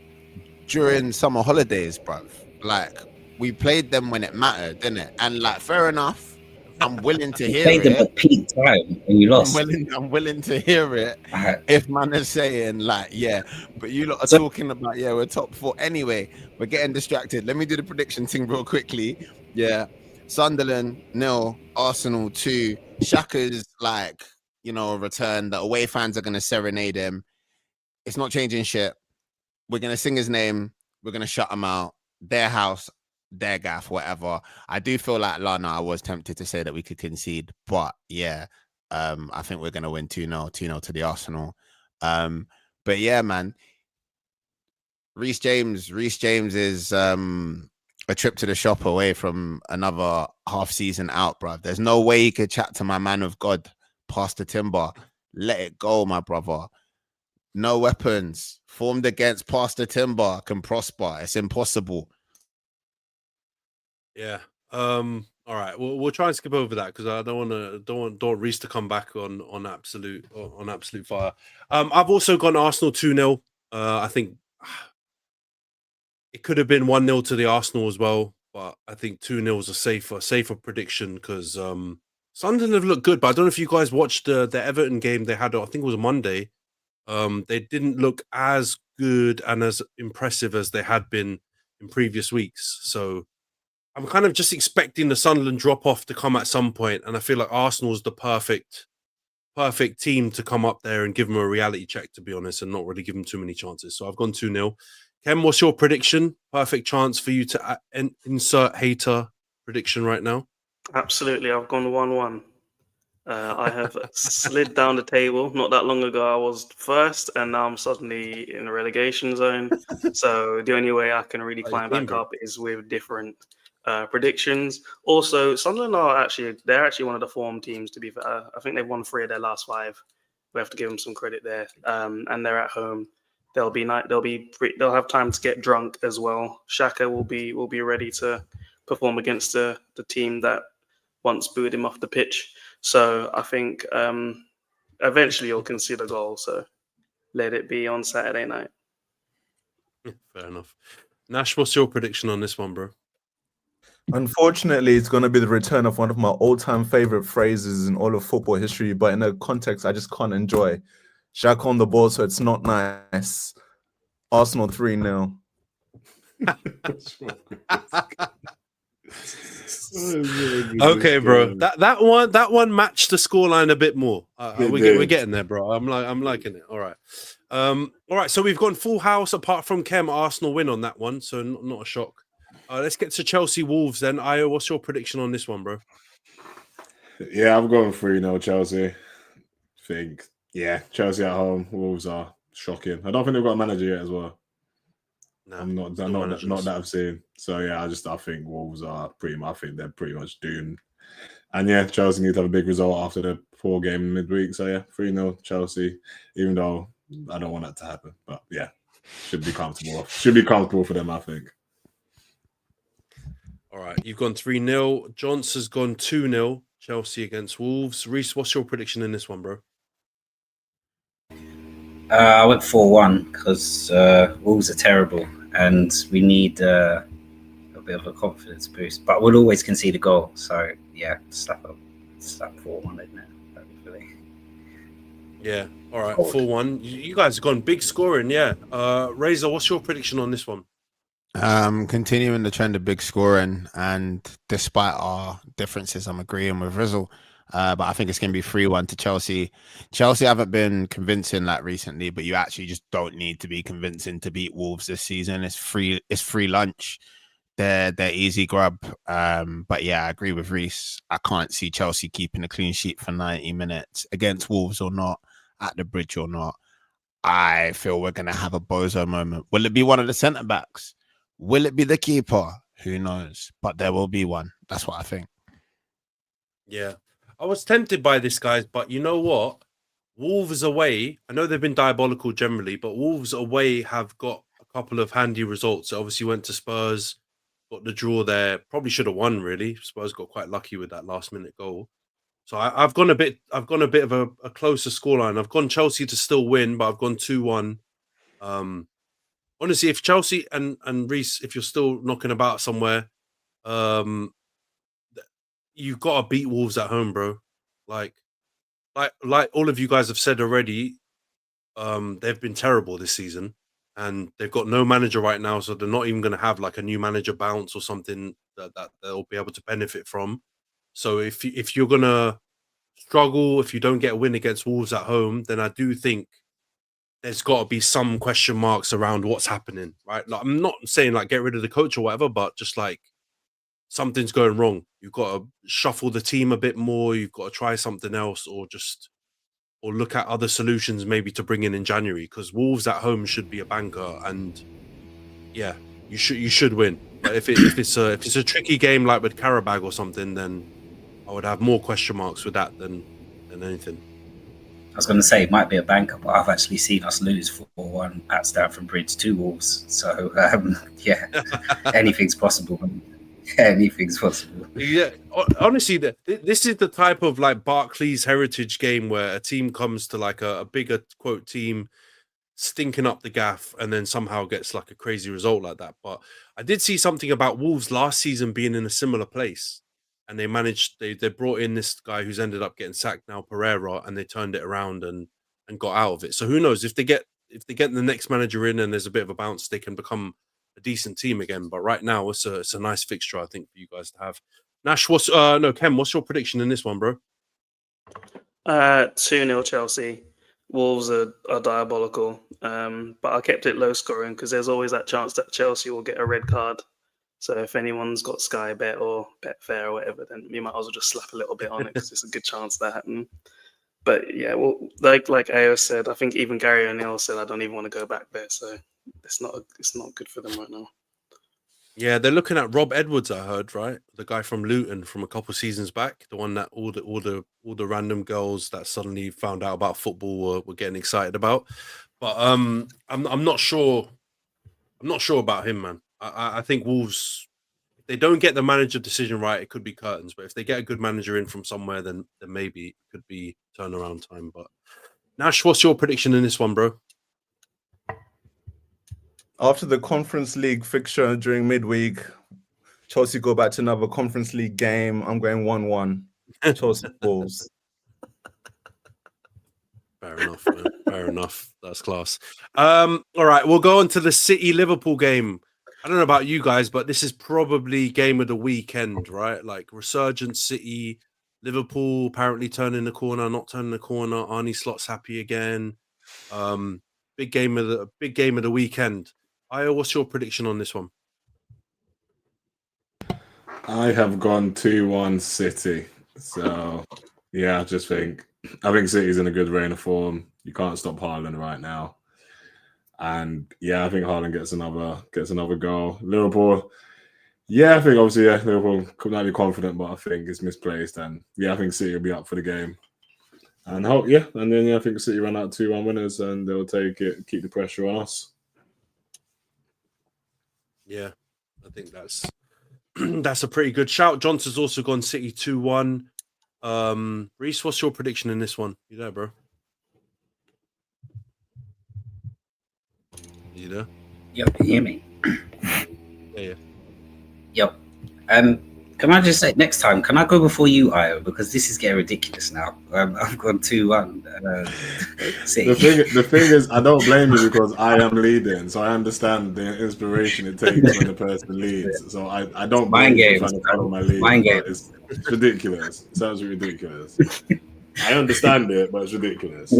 [SPEAKER 4] during summer holidays, bruv. Like, we played them when it mattered, didn't it? And like, fair enough. I'm willing to hear
[SPEAKER 3] played
[SPEAKER 4] it.
[SPEAKER 3] them at peak time and you lost.
[SPEAKER 4] I'm willing to hear it.
[SPEAKER 3] Right.
[SPEAKER 4] If man is saying like, yeah, but you lot are talking about, yeah, we're top 4. Anyway, we're getting distracted. Let me do the prediction thing real quickly. Yeah. Sunderland 0, Arsenal 2. Shaka's like, return. The away fans are gonna serenade him. It's not changing shit. We're gonna sing his name. We're gonna shut him out. Their house, their gaff, whatever. I do feel like Lana, I was tempted to say that we could concede, but yeah, I think we're gonna win 2-0 to the Arsenal. But yeah, man, Rhys James is a trip to the shop away from another half season out, bruv. There's no way he could chat to my man of God, Pastor Timber. Let it go, my brother. No weapons formed against Pastor Timber can prosper. It's impossible.
[SPEAKER 1] Yeah. All right. We'll try and skip over that because I don't want Rhys to come back on absolute fire. I've also gone Arsenal 2-0. I think it could have been 1-0 to the Arsenal as well, but I think 2-0 is a safer prediction because Sunderland have looked good, but I don't know if you guys watched the Everton game they had. I think it was a Monday. They didn't look as good and as impressive as they had been in previous weeks. So I'm kind of just expecting the Sunderland drop off to come at some point, and I feel like Arsenal is the perfect team to come up there and give them a reality check, to be honest, and not really give them too many chances. So I've gone 2-0. Khem, what's your prediction? Perfect chance for you to insert hater prediction right now.
[SPEAKER 6] Absolutely, I've gone 1-1. I have slid down the table. Not that long ago, I was first, and now I'm suddenly in the relegation zone. So the only way I can really climb back up is with different predictions. Also, Sunderland they're actually one of the form teams. To be fair, I think they've won 3 of their last 5. We have to give them some credit there. And they're at home. They'll have time to get drunk as well. Xhaka will be ready to perform against the team that once booed him off the pitch. So I think eventually you'll concede a goal. So let it be on Saturday night.
[SPEAKER 1] Fair enough. Nash, what's your prediction on this one, bro?
[SPEAKER 2] Unfortunately, it's going to be the return of one of my all-time favorite phrases in all of football history, but in a context I just can't enjoy. Xhaka on the ball, so it's not nice. Arsenal 3-0.
[SPEAKER 1] Okay, bro. That one matched the scoreline a bit more. We're getting there, bro. I'm liking it. All right. All right. So we've gone full house apart from Khem. Arsenal win on that one, so not a shock. Let's get to Chelsea Wolves then. Io, what's your prediction on this one, bro?
[SPEAKER 5] Yeah, I'm going 3-0 Chelsea. Yeah, Chelsea at home. Wolves are shocking. I don't think they've got a manager yet as well.
[SPEAKER 1] No,
[SPEAKER 5] I'm not
[SPEAKER 1] still
[SPEAKER 5] not
[SPEAKER 1] managers.
[SPEAKER 5] that I've seen. So yeah, I think Wolves are pretty much. I think they're pretty much doomed. And yeah, Chelsea need to have a big result after the poor game in midweek. So yeah, 3-0 Chelsea. Even though I don't want that to happen, but yeah, should be comfortable. Should be comfortable for them, I think.
[SPEAKER 1] All right, you've gone 3-0. Johns has gone 2-0. Chelsea against Wolves. Rhys, what's your prediction in this one, bro?
[SPEAKER 3] I went 4-1 because Wolves are terrible and we need a bit of a confidence boost. But we'll always concede a goal. So, yeah, slap 4-1, isn't it? Hopefully.
[SPEAKER 1] Yeah, all right, 4-1. You guys have gone big scoring, yeah. Razor, what's your prediction on this one?
[SPEAKER 4] Continuing the trend of big scoring, and despite our differences, I'm agreeing with Rizzle. But I think it's going to be 3-1 to Chelsea. Chelsea haven't been convincing like recently, but you actually just don't need to be convincing to beat Wolves this season. It's free lunch. They're easy grub. But yeah, I agree with Rhys. I can't see Chelsea keeping a clean sheet for 90 minutes against Wolves or not, at the Bridge or not. I feel we're going to have a bozo moment. Will it be one of the centre backs? Will it be the keeper? Who knows? But there will be one. That's what I think.
[SPEAKER 1] Yeah. I was tempted by this, guys, but you know what? Wolves away, I know they've been diabolical generally, but Wolves away have got a couple of handy results. They obviously went to Spurs, got the draw there. Probably should have won, really. Spurs got quite lucky with that last-minute goal. So I've gone a bit of a closer scoreline. I've gone Chelsea to still win, but I've gone 2-1. Honestly, if Chelsea and Rhys, if you're still knocking about somewhere, you've got to beat Wolves at home, bro. Like all of you guys have said already, they've been terrible this season, and they've got no manager right now, so they're not even going to have like a new manager bounce or something that they'll be able to benefit from. So if you're gonna struggle, if you don't get a win against Wolves at home, then I do think there's got to be some question marks around what's happening, right? Like, I'm not saying like get rid of the coach or whatever, but just like something's going wrong. You've got to shuffle the team a bit more. You've got to try something else, or look at other solutions maybe to bring in January, because Wolves at home should be a banker, and yeah, you should win. But if it's a tricky game like with Karabag or something, then I would have more question marks with that than anything.
[SPEAKER 3] I was going to say it might be a banker, but I've actually seen us lose 4-1 at Stamford Bridge to Wolves. So yeah, anything's possible. Anything's possible.
[SPEAKER 1] Yeah, honestly, this is the type of like Barclays heritage game where a team comes to like a bigger quote team stinking up the gaff and then somehow gets like a crazy result like that. But I did see something about Wolves last season being in a similar place, and they brought in this guy who's ended up getting sacked now, Pereira, and they turned it around and got out of it. So who knows, if they get the next manager in and there's a bit of a bounce, they can become a decent team again. But right now it's a nice fixture, I think, for you guys to have. Nash, Khem, what's your prediction in this one, bro?
[SPEAKER 6] 2-0 Chelsea. Wolves are diabolical, but I kept it low scoring because there's always that chance that Chelsea will get a red card. So if anyone's got Sky Bet or Betfair or whatever, then you might as well just slap a little bit on it because it's a good chance that happen. But yeah, well, like Ayo said, I think even Gary O'Neill said I don't even want to go back there. So it's not good for them right now.
[SPEAKER 1] Yeah, they're looking at Rob Edwards, I heard, right? The guy from Luton from a couple of seasons back, the one that all the random girls that suddenly found out about football were getting excited about. But I'm not sure. I'm not sure about him, man. I think Wolves, if they don't get the manager decision right, it could be curtains. But if they get a good manager in from somewhere, then maybe it could be turnaround time. But Nash, what's your prediction in this one, bro?
[SPEAKER 2] After the Conference League fixture during midweek, Chelsea go back to another Conference League game. I'm going 1-1. Chelsea Wolves.
[SPEAKER 1] Fair enough, man. Fair enough. That's class. All right, we'll go on to the City Liverpool game. I don't know about you guys, but this is probably game of the weekend, right? Like resurgent City, Liverpool apparently turning the corner, not turning the corner. Arnie Slot's happy again. Big game of the weekend. Ayo, what's your prediction on this one?
[SPEAKER 5] I have gone 2-1 City. So Yeah, I think City's in a good reign of form. You can't stop Haaland right now. And yeah, I think Haaland gets another goal. Liverpool, yeah, I think obviously Liverpool could not be confident, but I think it's misplaced. And yeah, I think City will be up for the game. And then I think City run out 2-1 winners, and they'll take it, keep the pressure on us.
[SPEAKER 1] Yeah, I think that's that's a pretty good shout. Johnson's also gone City 2-1. Rhys, what's your prediction in this one? You there, bro? You there?
[SPEAKER 3] Yep, can you hear me?
[SPEAKER 1] Yeah.
[SPEAKER 3] Yep. Can I just say next time, can I go before you, Io? Because this is getting ridiculous now. I've gone 2-1.
[SPEAKER 5] The thing is, I don't blame you because I am leading, so I understand the inspiration it takes when the person leads. So I don't blame you for trying to follow my lead.
[SPEAKER 3] Mind game.
[SPEAKER 5] It's ridiculous. It sounds ridiculous. I understand it, but it's ridiculous.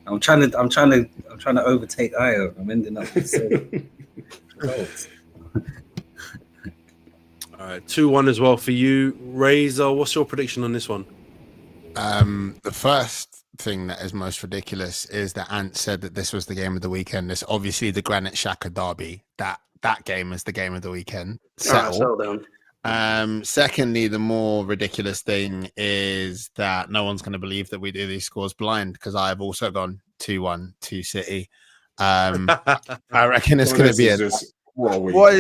[SPEAKER 3] I'm trying to overtake Io. I'm ending up with goals.
[SPEAKER 1] All right, 2-1 as well for you. Razor, what's your prediction on this one?
[SPEAKER 4] The first thing that is most ridiculous is that Ant said that this was the game of the weekend. It's obviously the Granit Xhaka derby. That game is the game of the weekend.
[SPEAKER 6] Settle down.
[SPEAKER 4] Secondly, the more ridiculous thing is that no one's going to believe that we do these scores blind, because I've also gone 2-1 to City. I reckon it's going to be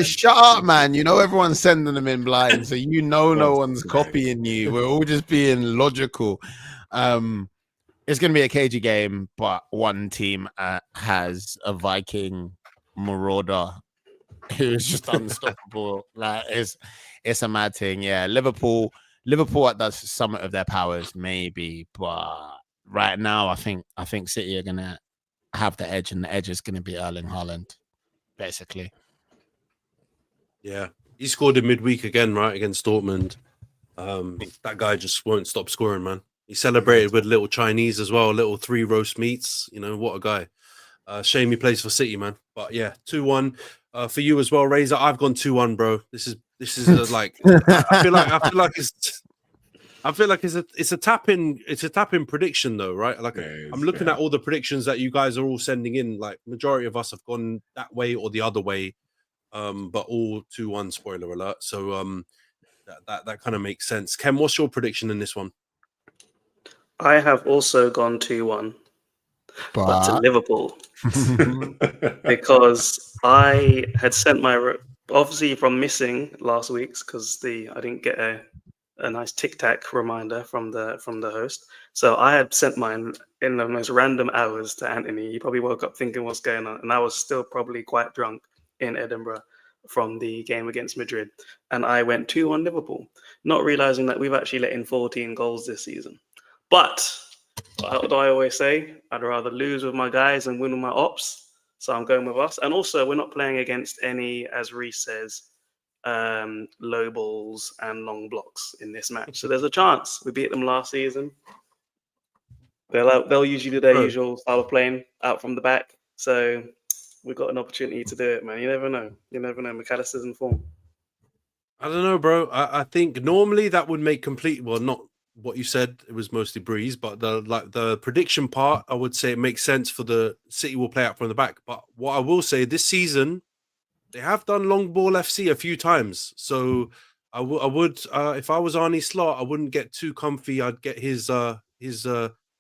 [SPEAKER 4] shut up, man. You know, everyone's sending them in blind, so you know no one's copying you. We're all just being logical. It's going to be a cagey game, but one team has a Viking marauder who's just unstoppable. Like, it's a mad thing. Yeah, Liverpool at the summit of their powers, maybe, but right now, I think City are going to have the edge, and the edge is going to be Erling Haaland, basically.
[SPEAKER 1] Yeah, he scored in midweek again, right, against Dortmund. That guy just won't stop scoring, man. He celebrated with little Chinese as well, little 3 roast meats. You know, what a guy. Shame he plays for City, man. But yeah, 2-1 for you as well, Razor. I've gone 2-1, bro. This is like I feel like it's a tap in prediction though, right? Like I'm looking at all the predictions that you guys are all sending in. Like majority of us have gone that way or the other way. But all 2-1, spoiler alert. So that kind of makes sense. Khem, what's your prediction in this one?
[SPEAKER 6] I have also gone 2-1, but to Liverpool, because I had sent my obviously from missing last week's because I didn't get a nice tic tac reminder from the host. So I had sent mine in the most random hours to Antony. He probably woke up thinking what's going on, and I was still probably quite drunk in Edinburgh from the game against Madrid, and I went 2-1 Liverpool, not realizing that we've actually let in 14 goals this season. But what do I always say? I'd rather lose with my guys and win with my ops. So I'm going with us. And also, we're not playing against any, as Rhys says, low balls and long blocks in this match. So there's a chance. We beat them last season. They'll usually do their usual style of playing out from the back. So we've got an opportunity to do it, man. You never know. McAllister's in form.
[SPEAKER 1] I don't know, bro. I think normally that would make not what you said. It was mostly Breeze, but the prediction part, I would say it makes sense for the City will play out from the back. But what I will say, this season they have done long ball FC a few times. So I would if I was Arne Slot, I wouldn't get too comfy. I'd get his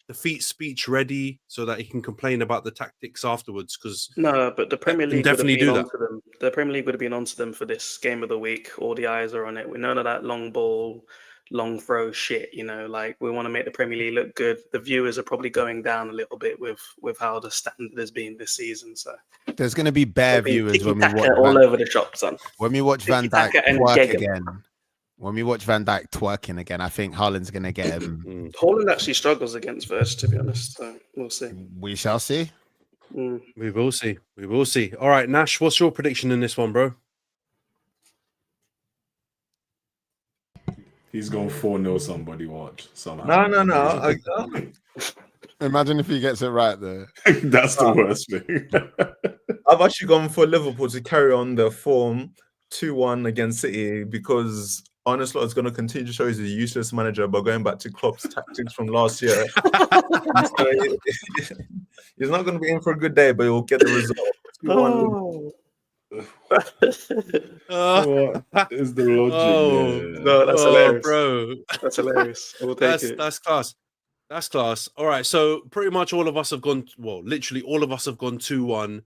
[SPEAKER 1] defeat speech ready so that he can complain about the tactics afterwards. Because
[SPEAKER 6] no, but the Premier League
[SPEAKER 1] definitely do that.
[SPEAKER 6] The Premier League would have been onto them for this game of the week. All the eyes are on it. We none of that long ball, long throw shit. You know, like we want to make the Premier League look good. The viewers are probably going down a little bit with how the standard has been this season. So
[SPEAKER 4] there's going to be bare viewers when we watch
[SPEAKER 6] all over the shop, son.
[SPEAKER 4] When we watch Van Dijk twerk again. When we watch Van Dijk twerking again, I think Haaland's going to get him.
[SPEAKER 6] Haaland actually struggles against Verge, to be honest. So we'll see.
[SPEAKER 4] We shall see.
[SPEAKER 1] We will see. We will see. All right, Nash, what's your prediction in this one, bro?
[SPEAKER 5] He's going 4-0 somebody, watch. Somehow.
[SPEAKER 2] No.
[SPEAKER 4] Imagine if he gets it right there.
[SPEAKER 5] That's the worst thing.
[SPEAKER 2] I've actually gone for Liverpool to carry on their form 2-1 against City because Arne Slot is going to continue to show he's a useless manager by going back to Klopp's tactics from last year. He's not going to be in for a good day, but he'll get the result.
[SPEAKER 5] What is the logic? there?
[SPEAKER 6] No, that's hilarious,
[SPEAKER 1] bro.
[SPEAKER 6] That's hilarious. We'll take it.
[SPEAKER 1] That's class. That's class. All right, so pretty much all of us have gone. Well, literally all of us have gone 2-1.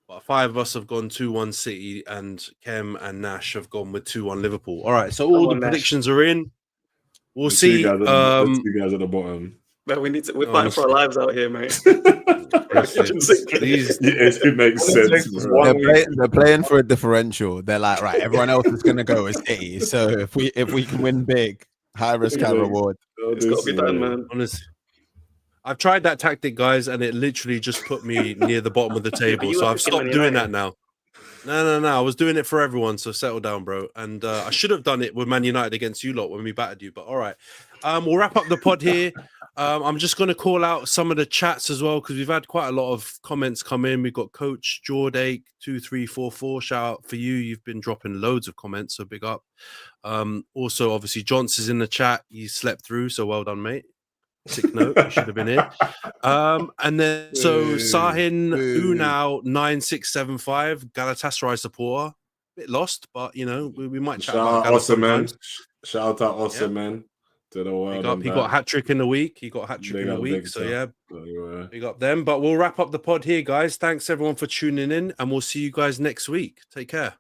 [SPEAKER 1] But 5 of us have gone 2-1 City, and Khem and Nash have gone with 2-1 Liverpool. All right, so all the predictions are in. We'll see.
[SPEAKER 5] The two guys at the bottom.
[SPEAKER 6] Man, we're fighting for our lives out here, mate.
[SPEAKER 5] It makes sense.
[SPEAKER 4] They're playing for a differential. They're like, right, everyone else is going to go as City. So if we can win big, high risk, high reward.
[SPEAKER 6] It's got to be done, man.
[SPEAKER 1] Honestly. I've tried that tactic, guys, and it literally just put me near the bottom of the table. So I've stopped doing that now. No. I was doing it for everyone. So settle down, bro. And I should have done it with Man United against you lot when we battered you. But all right, we'll wrap up the pod here. I'm just going to call out some of the chats as well, because we've had quite a lot of comments come in. We've got Coach Jordake 2344. Shout out for you. You've been dropping loads of comments, so big up. Also, obviously, Johns is in the chat. He slept through, so well done, mate. Sick note, you should have been here. And then Sahin Unau 9675, Galatasaray supporter. Bit lost, but you know, we might chat about
[SPEAKER 5] awesome, man. Shout out awesome, man. To the world.
[SPEAKER 1] He got a hat trick in the week. So yeah, big up them. But we'll wrap up the pod here, guys. Thanks everyone for tuning in, and we'll see you guys next week. Take care.